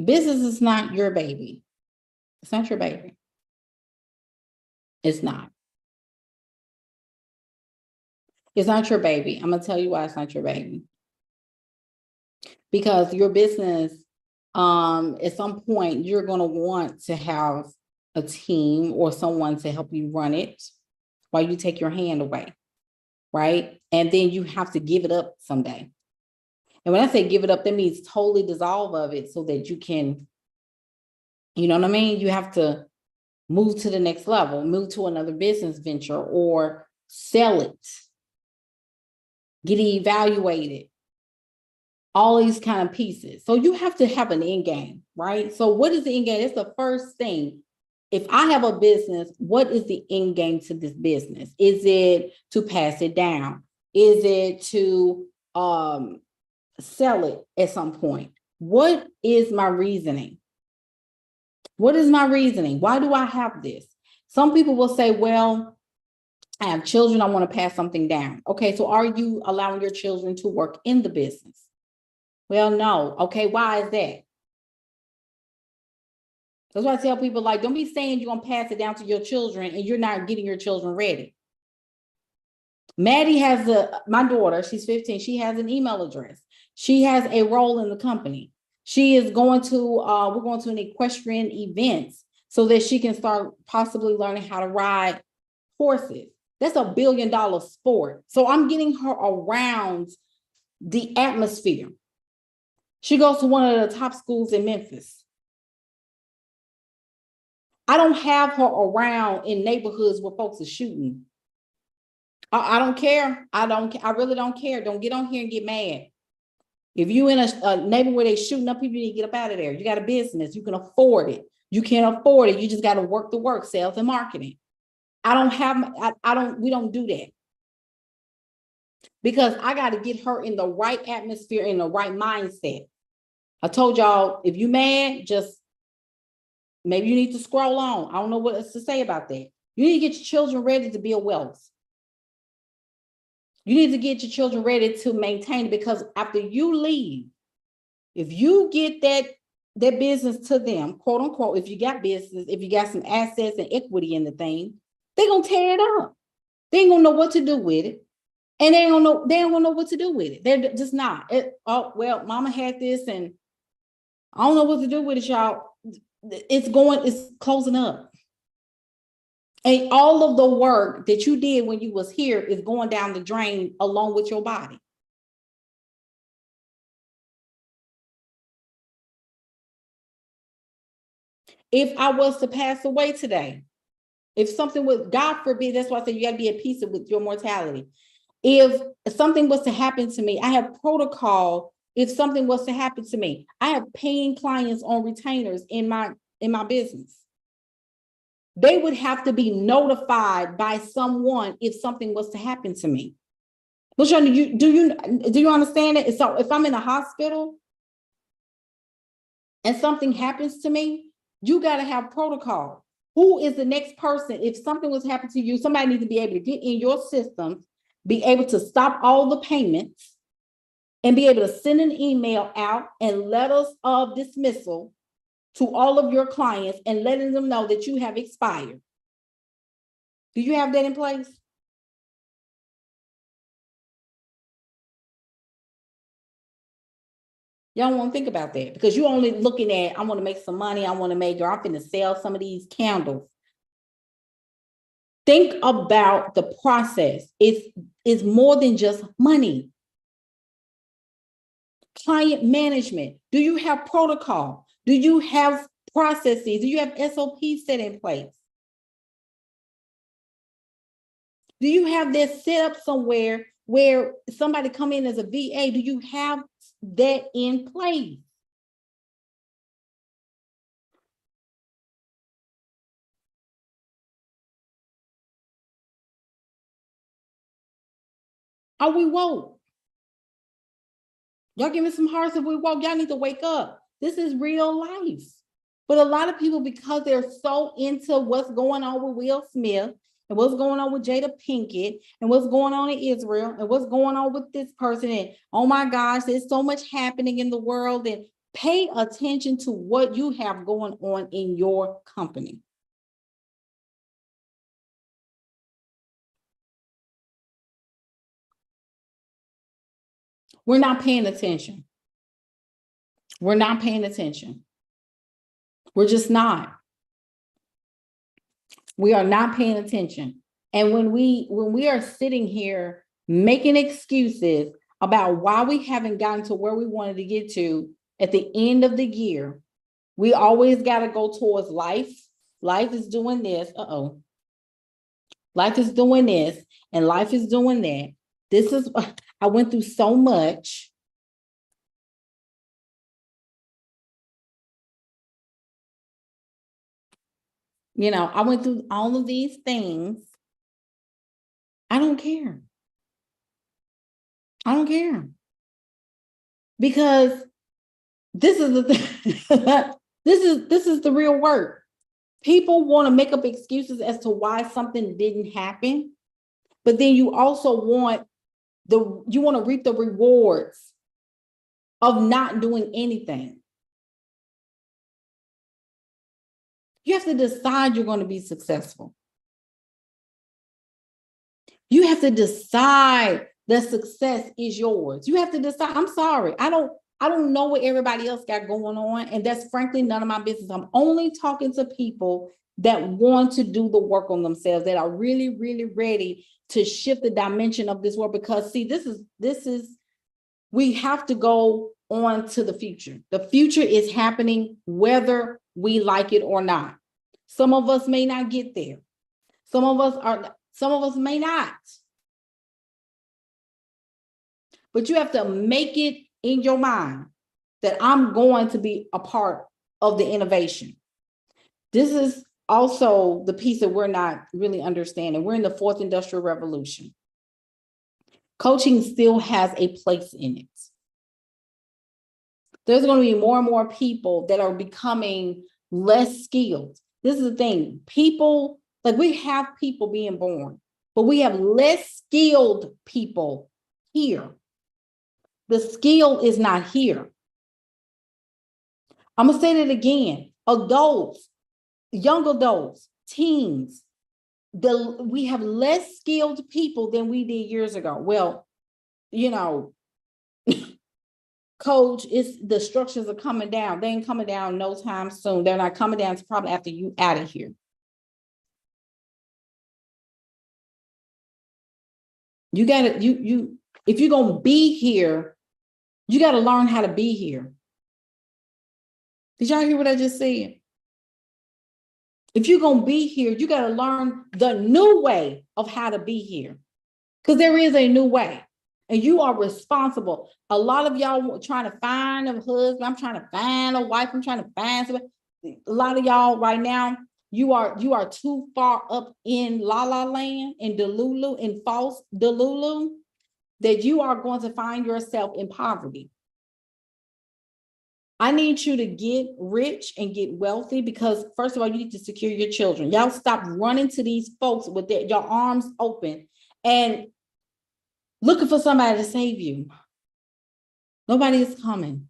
business is not your baby. It's not your baby. It's not. It's not your baby. I'm going to tell you why it's not your baby. Because your business, at some point, you're going to want to have a team or someone to help you run it while you take your hand away, right? And then you have to give it up someday. And when I say give it up, that means totally dissolve of it so that you can, you know what I mean? You have to move to the next level, move to another business venture, or sell it. get evaluated, all these kind of pieces. So you have to have an end game, right? So what is the end game? It's the first thing. If I have a business, what is the end game to this business? Is it to pass it down? Is it to sell it at some point? What is my reasoning? What is my reasoning? Why do I have this? Some people will say, well, I have children, I want to pass something down. Okay, so are you allowing your children to work in the business? Well, no. Okay, why is that? That's why I tell people, like, don't be saying you're going to pass it down to your children and you're not getting your children ready. Maddie has my daughter, she's 15, she has an email address. She has a role in the company. She is going to, we're going to an equestrian events so that she can start possibly learning how to ride horses. That's $1 billion sport. So I'm getting her around the atmosphere. She goes to one of the top schools in Memphis. I don't have her around in neighborhoods where folks are shooting. I don't care. I really don't care. Don't get on here and get mad. If you in a neighborhood where they shooting up people, you need to get up out of there. You got a business. You can afford it. You can't afford it. You just got to work the work, sales and marketing. We don't do that. Because I got to get her in the right atmosphere, in the right mindset. I told y'all, if you mad, just maybe you need to scroll on. I don't know what else to say about that. You need to get your children ready to build wealth. You need to get your children ready to maintain it, because after you leave, if you get that business to them, quote unquote, if you got business, if you got some assets and equity in the thing, they're going to tear it up. They ain't going to know what to do with it. And they don't know what to do with it. They're just not. Oh, well, mama had this and I don't know what to do with it, y'all. It's closing up. And all of the work that you did when you was here is going down the drain along with your body. If I was to pass away today, if something was, God forbid, that's why I say you got to be at peace with your mortality. If something was to happen to me, I have protocol. If something was to happen to me, I have paying clients on retainers in my business. They would have to be notified by someone if something was to happen to me. LaShawn, do you understand it? So if I'm in a hospital and something happens to me, you got to have protocol. Who is the next person? If something was happening to you, somebody needs to be able to get in your system, be able to stop all the payments, and be able to send an email out and letters of dismissal to all of your clients and letting them know that you have expired. Do you have that in place? Y'all don't want to think about that, because you're only looking at, I want to make some money. I want to make, or I'm going to sell some of these candles. Think about the process. It's more than just money. Client management. Do you have protocol? Do you have processes? Do you have SOPs set in place? Do you have that set up somewhere where somebody come in as a VA? Do you have that in place? Are we woke? Y'all give me some hearts if we woke. Y'all need to wake up. This is real life. But a lot of people, because they're so into what's going on with Will Smith and what's going on with Jada Pinkett and what's going on in Israel and what's going on with this person, and oh my gosh, there's so much happening in the world, and pay attention to what you have going on in your company. We're not paying attention. We're not paying attention. We're just not. We are not paying attention. And when we are sitting here making excuses about why we haven't gotten to where we wanted to get to at the end of the year, we always got to go towards life. Life is doing this. Life is doing this, and life is doing that. This is, I went through so much. I went through all of these things. I don't care. I don't care. Because this is the thing. This is the real work. People want to make up excuses as to why something didn't happen, but then you also want to reap the rewards of not doing anything. You have to decide you're going to be successful. You have to decide that success is yours. You have to decide. I'm sorry. I don't know what everybody else got going on. And that's frankly none of my business. I'm only talking to people that want to do the work on themselves, that are really, really ready to shift the dimension of this world. Because see, this is, we have to go on to the future. The future is happening whether we like it or not. Some of us may not get there. Some of us may not. But you have to make it in your mind that I'm going to be a part of the innovation. This is also the piece that we're not really understanding. We're in the fourth industrial revolution. Coaching still has a place in it. There's going to be more and more people that are becoming less skilled. This is the thing. People, like we have people being born, but we have less skilled people here. The skill is not here. I'm going to say that again. Adults, young adults, teens, we have less skilled people than we did years ago. Well, coach, the structures are coming down. They ain't coming down no time soon. They're not coming down to probably after you out of here. You gotta, if you're gonna be here, you gotta learn how to be here. Did y'all hear what I just said? If you're gonna be here, you gotta learn the new way of how to be here. Because there is a new way. And you are responsible. A lot of y'all trying to find a husband. I'm trying to find a wife. I'm trying to find somebody. A lot of y'all right now, you are too far up in la la land, in Delulu, in false Delulu, that you are going to find yourself in poverty. I need you to get rich and get wealthy because first of all, you need to secure your children. Y'all stop running to these folks with your arms open and looking for somebody to save you. Nobody is coming.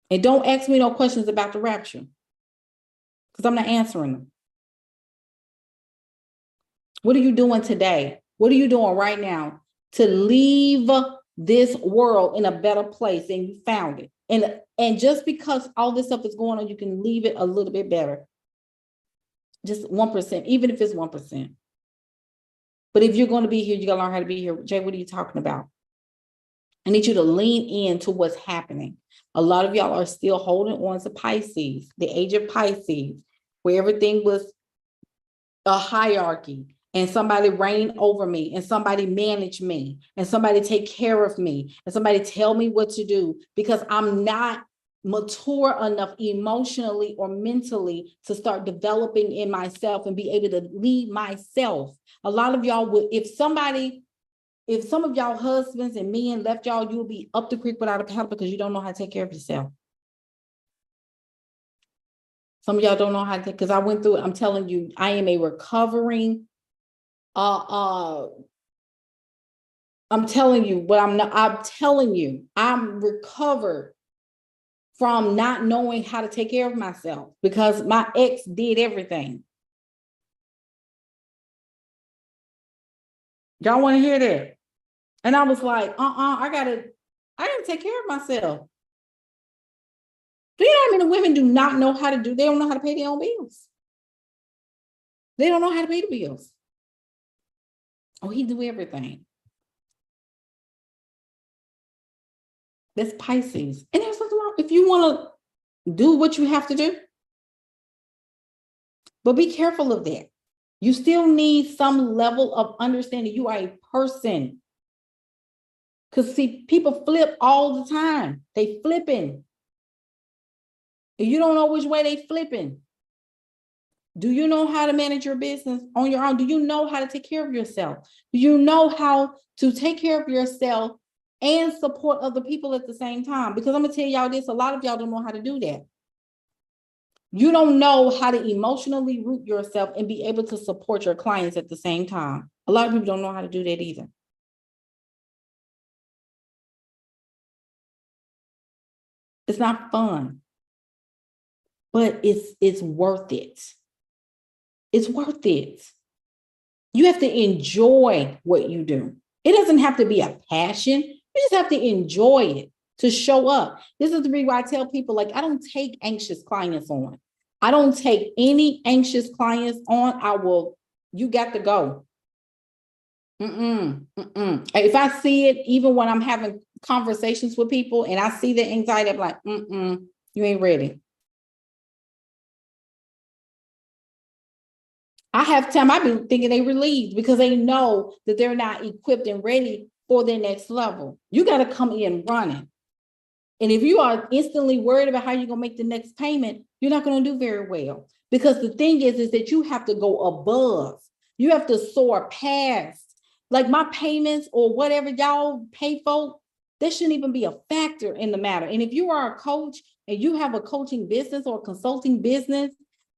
And don't ask me no questions about the rapture because I'm not answering them. What are you doing today? What are you doing right now to leave this world in a better place than you found it? And just because all this stuff is going on, you can leave it a little bit better. Just 1%, even if it's 1%. But if you're going to be here, you got to learn how to be here. Jay, what are you talking about? I need you to lean into what's happening. A lot of y'all are still holding on to Pisces, the age of Pisces, where everything was a hierarchy and somebody reign over me and somebody manage me and somebody take care of me and somebody tell me what to do because I'm not mature enough emotionally or mentally to start developing in myself and be able to lead myself. A lot of y'all would, if some of y'all husbands and men left y'all, you will be up the creek without a paddle because you don't know how to take care of yourself. Some of y'all don't know how to, because I went through it. I'm telling you, I am a recovering, I'm telling you what I'm telling you, I'm recovered from not knowing how to take care of myself because my ex did everything. Y'all want to hear that? And I was like, I gotta take care of myself. Do you know how many women do not know how to do? They don't know how to pay their own bills. They don't know how to pay the bills. Oh, he do everything. That's Pisces. And there's nothing wrong if you want to do what you have to do. But be careful of that. You still need some level of understanding. You are a person. Because see, people flip all the time. They flipping. And you don't know which way they flipping. Do you know how to manage your business on your own? Do you know how to take care of yourself? Do you know how to take care of yourself and support other people at the same time? Because I'm going to tell y'all this, a lot of y'all don't know how to do that. You don't know how to emotionally root yourself and be able to support your clients at the same time. A lot of people don't know how to do that either. It's not fun, but it's worth it. It's worth it. You have to enjoy what you do. It doesn't have to be a passion. You just have to enjoy it to show up. This is the reason why I tell people, like, I don't take anxious clients on. I don't take any anxious clients on. You got to go. If I see it, even when I'm having conversations with people and I see the anxiety, I'm like, you ain't ready. I have time. I've been thinking they relieved because they know that they're not equipped and ready for their next level. You got to come in running. And if you are instantly worried about how you're going to make the next payment, you're not going to do very well. Because the thing is that you have to go above. You have to soar past. Like my payments or whatever y'all pay for, that shouldn't even be a factor in the matter. And if you are a coach and you have a coaching business or a consulting business,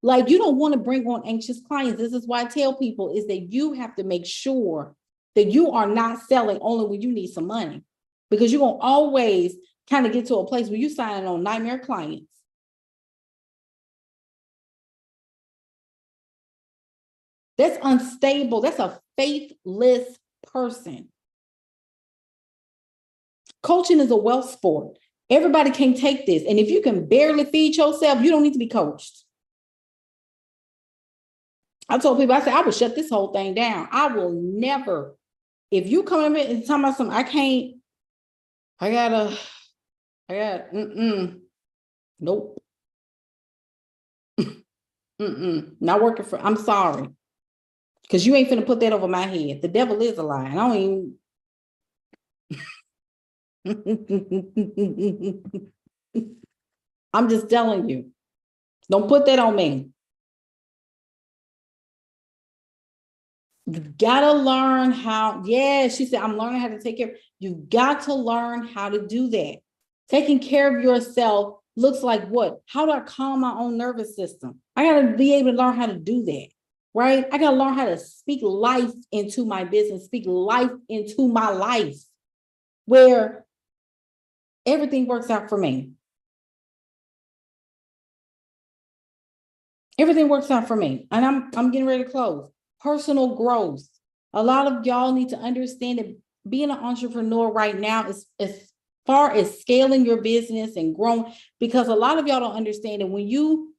like you don't want to bring on anxious clients. This is why I tell people is that you have to make sure that you are not selling only when you need some money, because you're going to always kind of get to a place where you signing on nightmare clients. That's unstable. That's a faithless person. Coaching is a wealth sport. Everybody can take this. And if you can barely feed yourself, you don't need to be coached. I told people, I said, I would shut this whole thing down. I will never, if you come to me and tell me something, nope. Not working for, I'm sorry. Because you ain't finna put that over my head. The devil is a lie. And I don't even. I'm just telling you. Don't put that on me. You gotta learn how. Yeah, she said, I'm learning how to take care. You got to learn how to do that. Taking care of yourself looks like what? How do I calm my own nervous system? I gotta be able to learn how to do that. Right? I got to learn how to speak life into my business, speak life into my life, where everything works out for me. Everything works out for me. And I'm getting ready to close. Personal growth. A lot of y'all need to understand that being an entrepreneur right now is as far as scaling your business and growing, because a lot of y'all don't understand that when you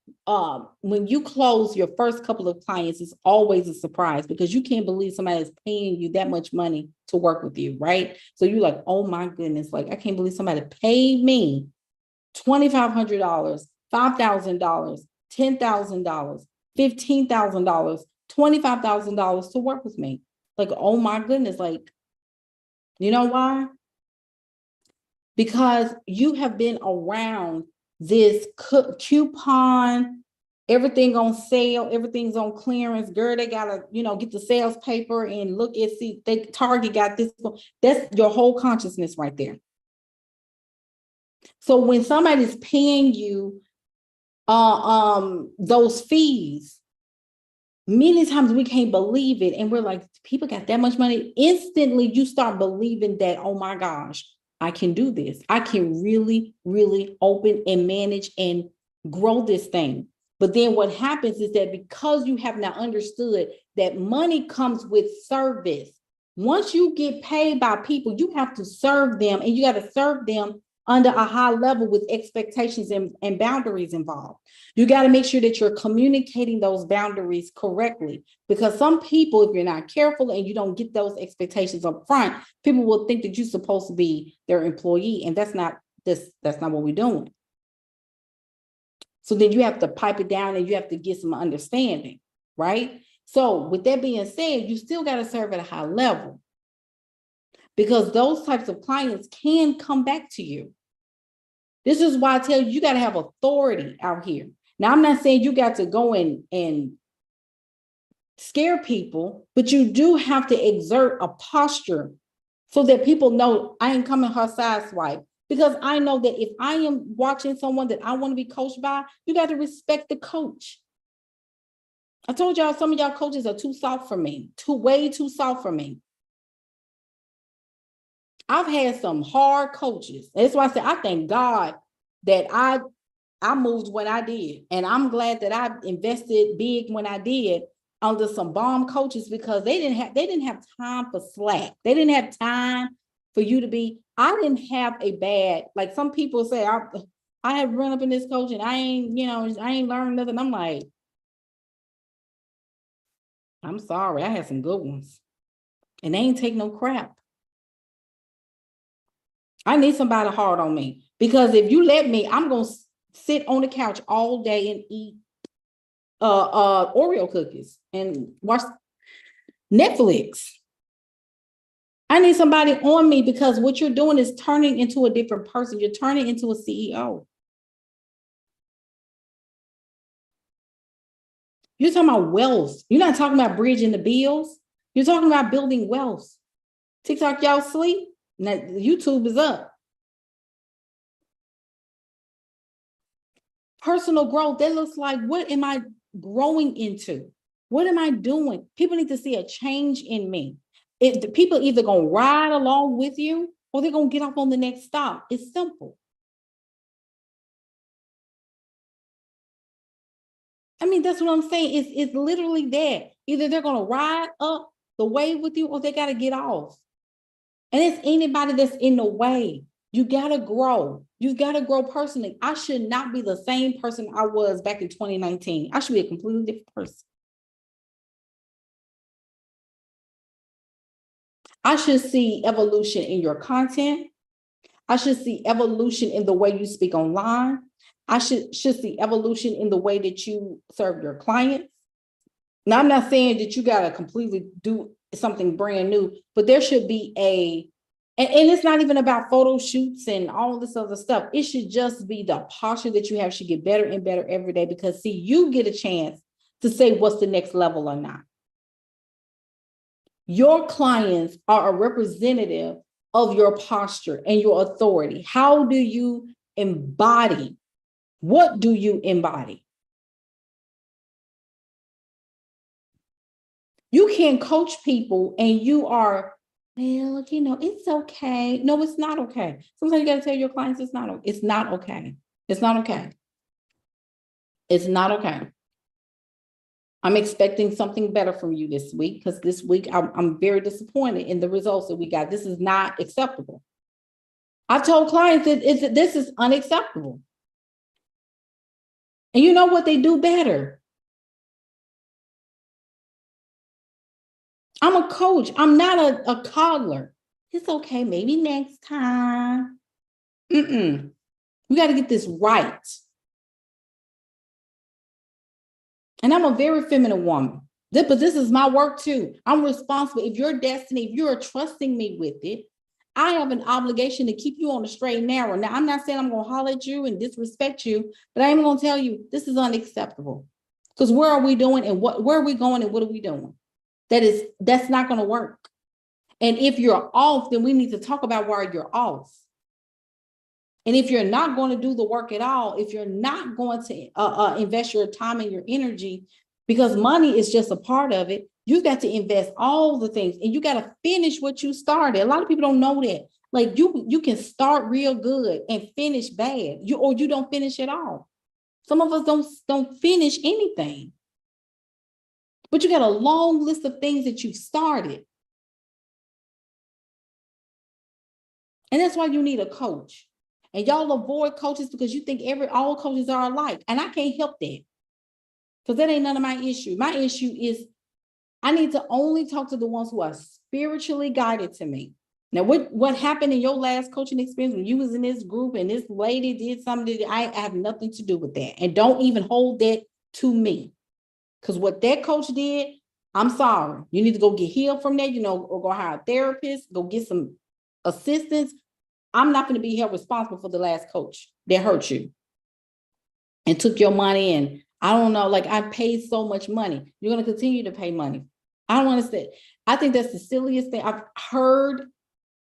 close your first couple of clients, it's always a surprise because you can't believe somebody is paying you that much money to work with you, right? So you're like, oh my goodness, like I can't believe somebody paid me $2,500, $5,000, $10,000, $15,000, $25,000 to work with me. Like, oh my goodness, like, you know why? Because you have been around this coupon, everything on sale, everything's on clearance. Girl, they gotta, get the sales paper and look and see. Target got this. That's your whole consciousness right there. So when somebody's paying you those fees, many times we can't believe it. And we're like, people got that much money. Instantly, you start believing that, oh my gosh, I can do this. I can really, really open and manage and grow this thing. But then what happens is that because you have not understood that money comes with service, once you get paid by people, you have to serve them, and you got to serve them under a high level with expectations and boundaries involved. You got to make sure that you're communicating those boundaries correctly, because some people, if you're not careful and you don't get those expectations up front, people will think that you're supposed to be their employee, and that's not what we're doing. So then you have to pipe it down and you have to get some understanding, right? So with that being said, you still got to serve at a high level. because those types of clients can come back to you. This is why I tell you, you got to have authority out here. Now, I'm not saying you got to go in and scare people, but you do have to exert a posture so that people know I ain't coming her sideswipe. Because I know that if I am watching someone that I want to be coached by, you got to respect the coach. I told y'all some of y'all coaches are too soft for me, way too soft for me. I've had some hard coaches. That's why I said I thank God that I moved when I did. And I'm glad that I invested big when I did under some bomb coaches, because they didn't have time for slack. They didn't have time for you to be. I didn't have a bad, like some people say, I have run up in this coach and I ain't learned nothing. I'm like, I'm sorry, I had some good ones. And they ain't take no crap. I need somebody hard on me, because if you let me, I'm gonna sit on the couch all day and eat Oreo cookies and watch Netflix. I need somebody on me, because what you're doing is turning into a different person. You're turning into a CEO. You're talking about wealth. You're not talking about bridging the bills. You're talking about building wealth. TikTok, y'all sleep? Now, YouTube is up. Personal growth, that looks like, what am I growing into? What am I doing? People need to see a change in me. The people either gonna ride along with you or they're gonna get off on the next stop. It's simple. I mean, that's what I'm saying. It's literally that. Either they're gonna ride up the wave with you or they gotta get off. And it's anybody that's in the way. You gotta grow. You've got to grow personally. I should not be the same person I was back in 2019. I should be a completely different person. I should see evolution in your content. I should see evolution in the way you speak online. I should see evolution in the way that you serve your clients. Now, I'm not saying that you got to completely do something brand new, but there should be and it's not even about photo shoots and all this other stuff. It should just be the posture that you have should get better and better every day, because see, you get a chance to say what's the next level or not. Your clients are a representative of your posture and your authority. How do you embody? What do you embody? You can't coach people and you are, well, it's okay. No, it's not okay. Sometimes you got to tell your clients it's not okay. It's not okay. It's not okay. It's not okay. I'm expecting something better from you this week, because this week I'm very disappointed in the results that we got. This is not acceptable. I've told clients that this is unacceptable. And you know what? They do better. I'm a coach. I'm not a coddler. It's okay. Maybe next time. We got to get this right. And I'm a very feminine woman. But this is my work too. I'm responsible. If your destiny, if you're trusting me with it, I have an obligation to keep you on the straight and narrow. Now, I'm not saying I'm going to holler at you and disrespect you, but I am going to tell you this is unacceptable. Because where are we doing and where are we going and what are we doing? That's not going to work. And if you're off, then we need to talk about why you're off. And if you're not going to do the work at all, if you're not going to invest your time and your energy, because money is just a part of it, you've got to invest all the things, and you got to finish what you started. A lot of people don't know that. Like you can start real good and finish bad, or you don't finish at all. Some of us don't finish anything. But you got a long list of things that you've started. And that's why you need a coach. And y'all avoid coaches because you think all coaches are alike. And I can't help that, because that ain't none of my issue. My issue is I need to only talk to the ones who are spiritually guided to me. Now, what happened in your last coaching experience when you was in this group and this lady did something that I have nothing to do with that. And don't even hold that to me. Because what that coach did, I'm sorry. You need to go get healed from that, or go hire a therapist, go get some assistance, I'm not going to be held responsible for the last coach that hurt you and took your money. And I don't know, like I paid so much money. You're going to continue to pay money. I don't want to say, I think that's the silliest thing I've heard.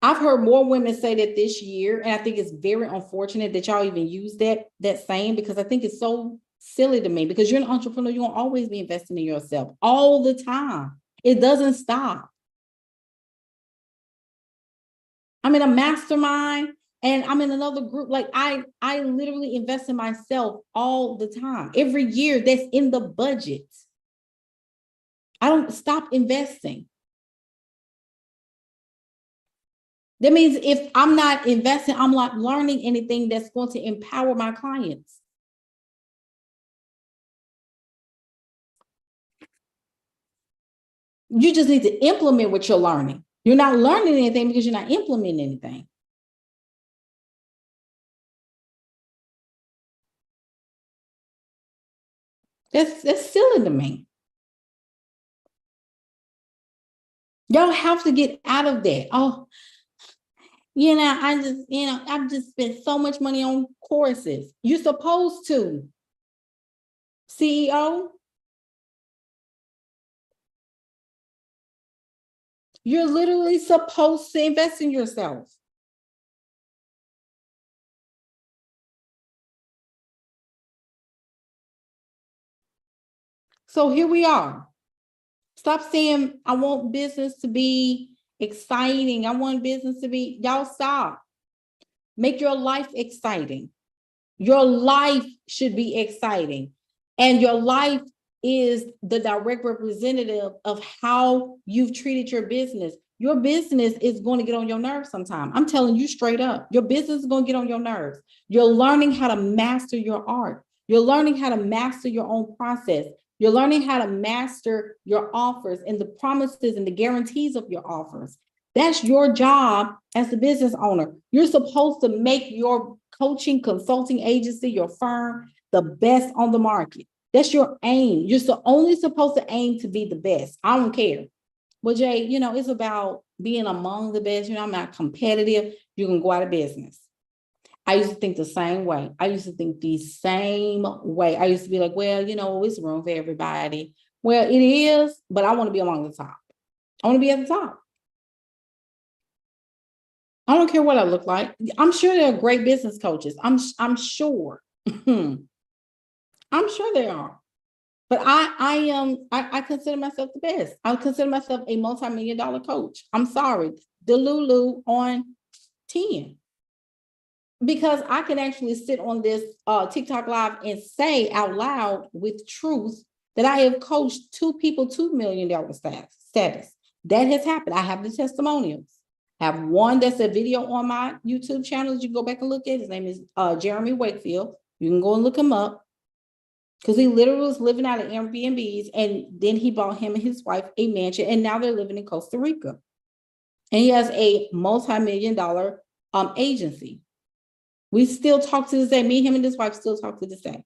I've heard more women say that this year, and I think it's very unfortunate that y'all even use that saying, because I think it's so silly to me, because you're an entrepreneur, you're gonna always be investing in yourself all the time. It doesn't stop. I'm in a mastermind and I'm in another group. Like I literally invest in myself all the time. Every year that's in the budget. I don't stop investing. That means if I'm not investing, I'm not learning anything that's going to empower my clients. You just need to implement what you're learning. You're not learning anything because you're not implementing anything. That's silly to me. Y'all have to get out of that. Oh, I've just spent so much money on courses. You're supposed to. CEO, you're literally supposed to invest in yourself. So here we are. Stop saying, I want business to be exciting. I want business to be, y'all stop. Make your life exciting. Your life should be exciting. And your life is the direct representative of how you've treated your business. Your business is going to get on your nerves sometime. I'm telling you straight up, your business is going to get on your nerves. You're learning how to master your art. You're learning how to master your own process. You're learning how to master your offers and the promises and the guarantees of your offers. That's your job as a business owner. You're supposed to make your coaching, consulting agency, your firm, the best on the market. That's your aim. You're only supposed to aim to be the best. I don't care. Well, Jay, it's about being among the best. I'm not competitive. You can go out of business. I used to think the same way. I used to think the same way. I used to be like, well, it's room for everybody. Well, it is, but I want to be among the top. I want to be at the top. I don't care what I look like. I'm sure there are great business coaches. I'm sure. I'm sure there are. But I consider myself the best. I consider myself a multi-million-dollar coach. I'm sorry. The Lulu on 10. Because I can actually sit on this TikTok live and say out loud with truth that I have coached 2 people $2 million status. That has happened. I have the testimonials. I have one that's a video on my YouTube channel that you can go back and look at. His name is Jeremy Wakefield. You can go and look him up, because he literally was living out of Airbnbs, and then he bought him and his wife a mansion, and now they're living in Costa Rica. And he has a multi-million-dollar agency. We still talk to this day. Me, him, and his wife still talk to this day.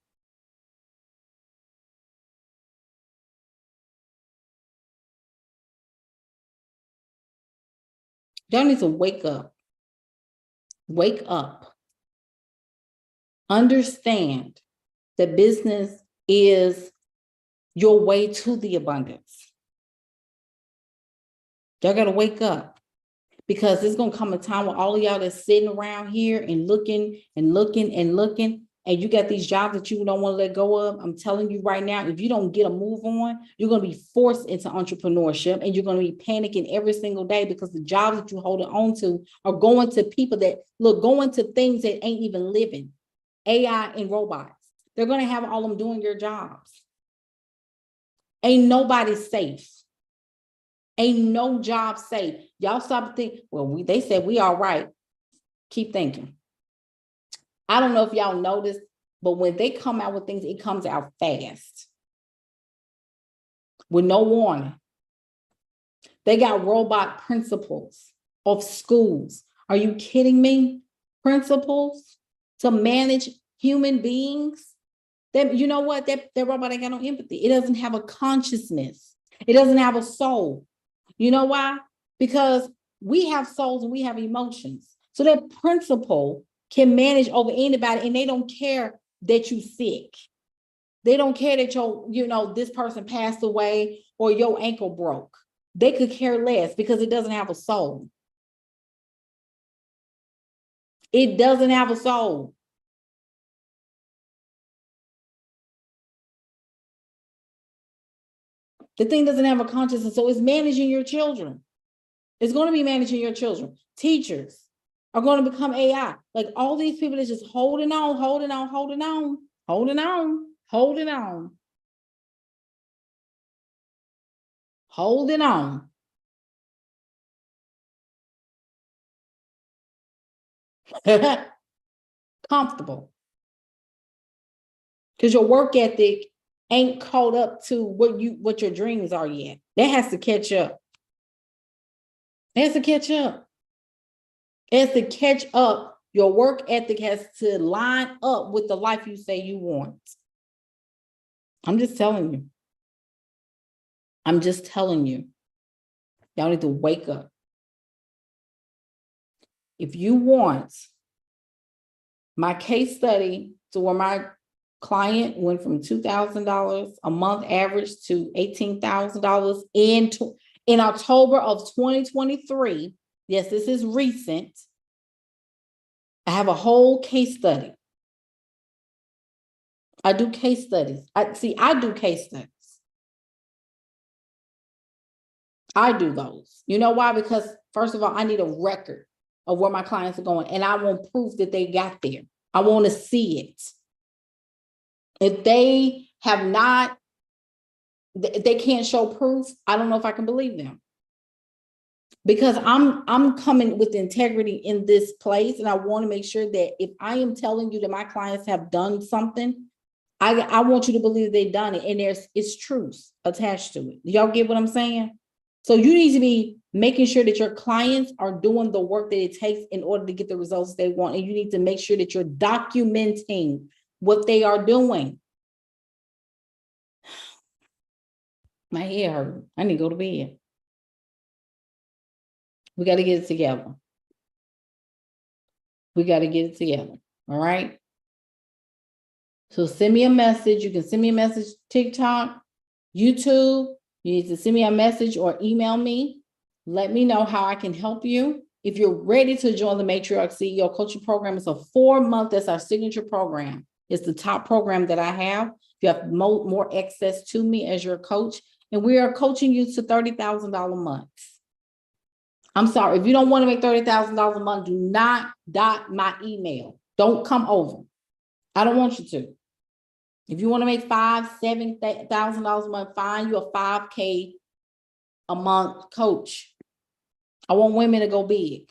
Y'all need to wake up. Wake up. Understand that business is your way to the abundance. Y'all got to wake up, because there's going to come a time where all of y'all that's sitting around here and looking and looking and looking, and you got these jobs that you don't want to let go of. I'm telling you right now, if you don't get a move on, you're going to be forced into entrepreneurship, and you're going to be panicking every single day, because the jobs that you're holding on to are going to people that going to things that ain't even living. AI and robots. They're going to have all of them doing your jobs. Ain't nobody safe. Ain't no job safe. Y'all stop to think, well, they said we all right. Keep thinking. I don't know if y'all noticed, but when they come out with things, it comes out fast. With no warning. They got robot principals of schools. Are you kidding me? Principals to manage human beings? You know what? That robot ain't got no empathy. It doesn't have a consciousness. It doesn't have a soul. You know why? Because we have souls and we have emotions. So that principal can manage over anybody, and they don't care that you sick. They don't care that this person passed away or your ankle broke. They could care less because it doesn't have a soul. It doesn't have a soul. The thing doesn't have a consciousness, so it's managing your children. It's going to be managing your children. Teachers are going to become AI. Like all these people that's just holding on, holding on, holding on, holding on, holding on, holding on. Comfortable. Because your work ethic ain't caught up to what your dreams are yet. That has to catch up. It has to catch up. It has to catch up. Your work ethic has to line up with the life you say you want. I'm just telling you. I'm just telling you. Y'all need to wake up. If you want my case study to where my client went from $2,000 a month average to $18,000 in October of 2023. Yes, this is recent. I have a whole case study. I do case studies. I do case studies. I do those. You know why? Because first of all, I need a record of where my clients are going, and I want proof that they got there. I want to see it. If they have not, if they can't show proof, I don't know if I can believe them. Because I'm coming with integrity in this place, and I want to make sure that if I am telling you that my clients have done something, I want you to believe they've done it, and it's truth attached to it. Y'all get what I'm saying? So you need to be making sure that your clients are doing the work that it takes in order to get the results they want, and you need to make sure that you're documenting what they are doing. My head hurt. I need to go to bed. We got to get it together. We got to get it together. All right. So send me a message. You can send me a message, TikTok, YouTube. You need to send me a message or email me. Let me know how I can help you. If you're ready to join the Matriarch CEO Coaching Program, it's a 4-month, that's our signature program. It's the top program that I have. You have more access to me as your coach. And we are coaching you to $30,000 months. I'm sorry, if you don't want to make $30,000 a month, do not dot my email. Don't come over. I don't want you to. If you want to make $5,000, $7,000 a month, find you a $5K a month coach. I want women to go big.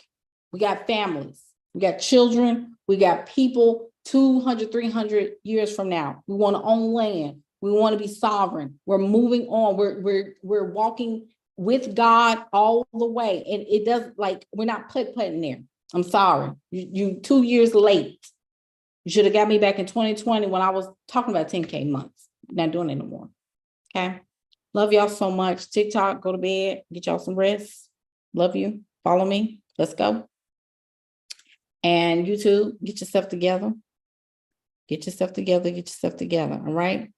We got families, we got children, we got people 200, 300 years from now. We want to own land. We want to be sovereign. We're moving on. We're walking with God all the way. And it doesn't, like, we're not putting there. I'm sorry. You 2 years late. You should have got me back in 2020 when I was talking about 10K months. Not doing it anymore. Okay. Love y'all so much. TikTok, go to bed, get y'all some rest. Love you. Follow me. Let's go. And YouTube, get yourself together. Get yourself together. Get yourself together. All right.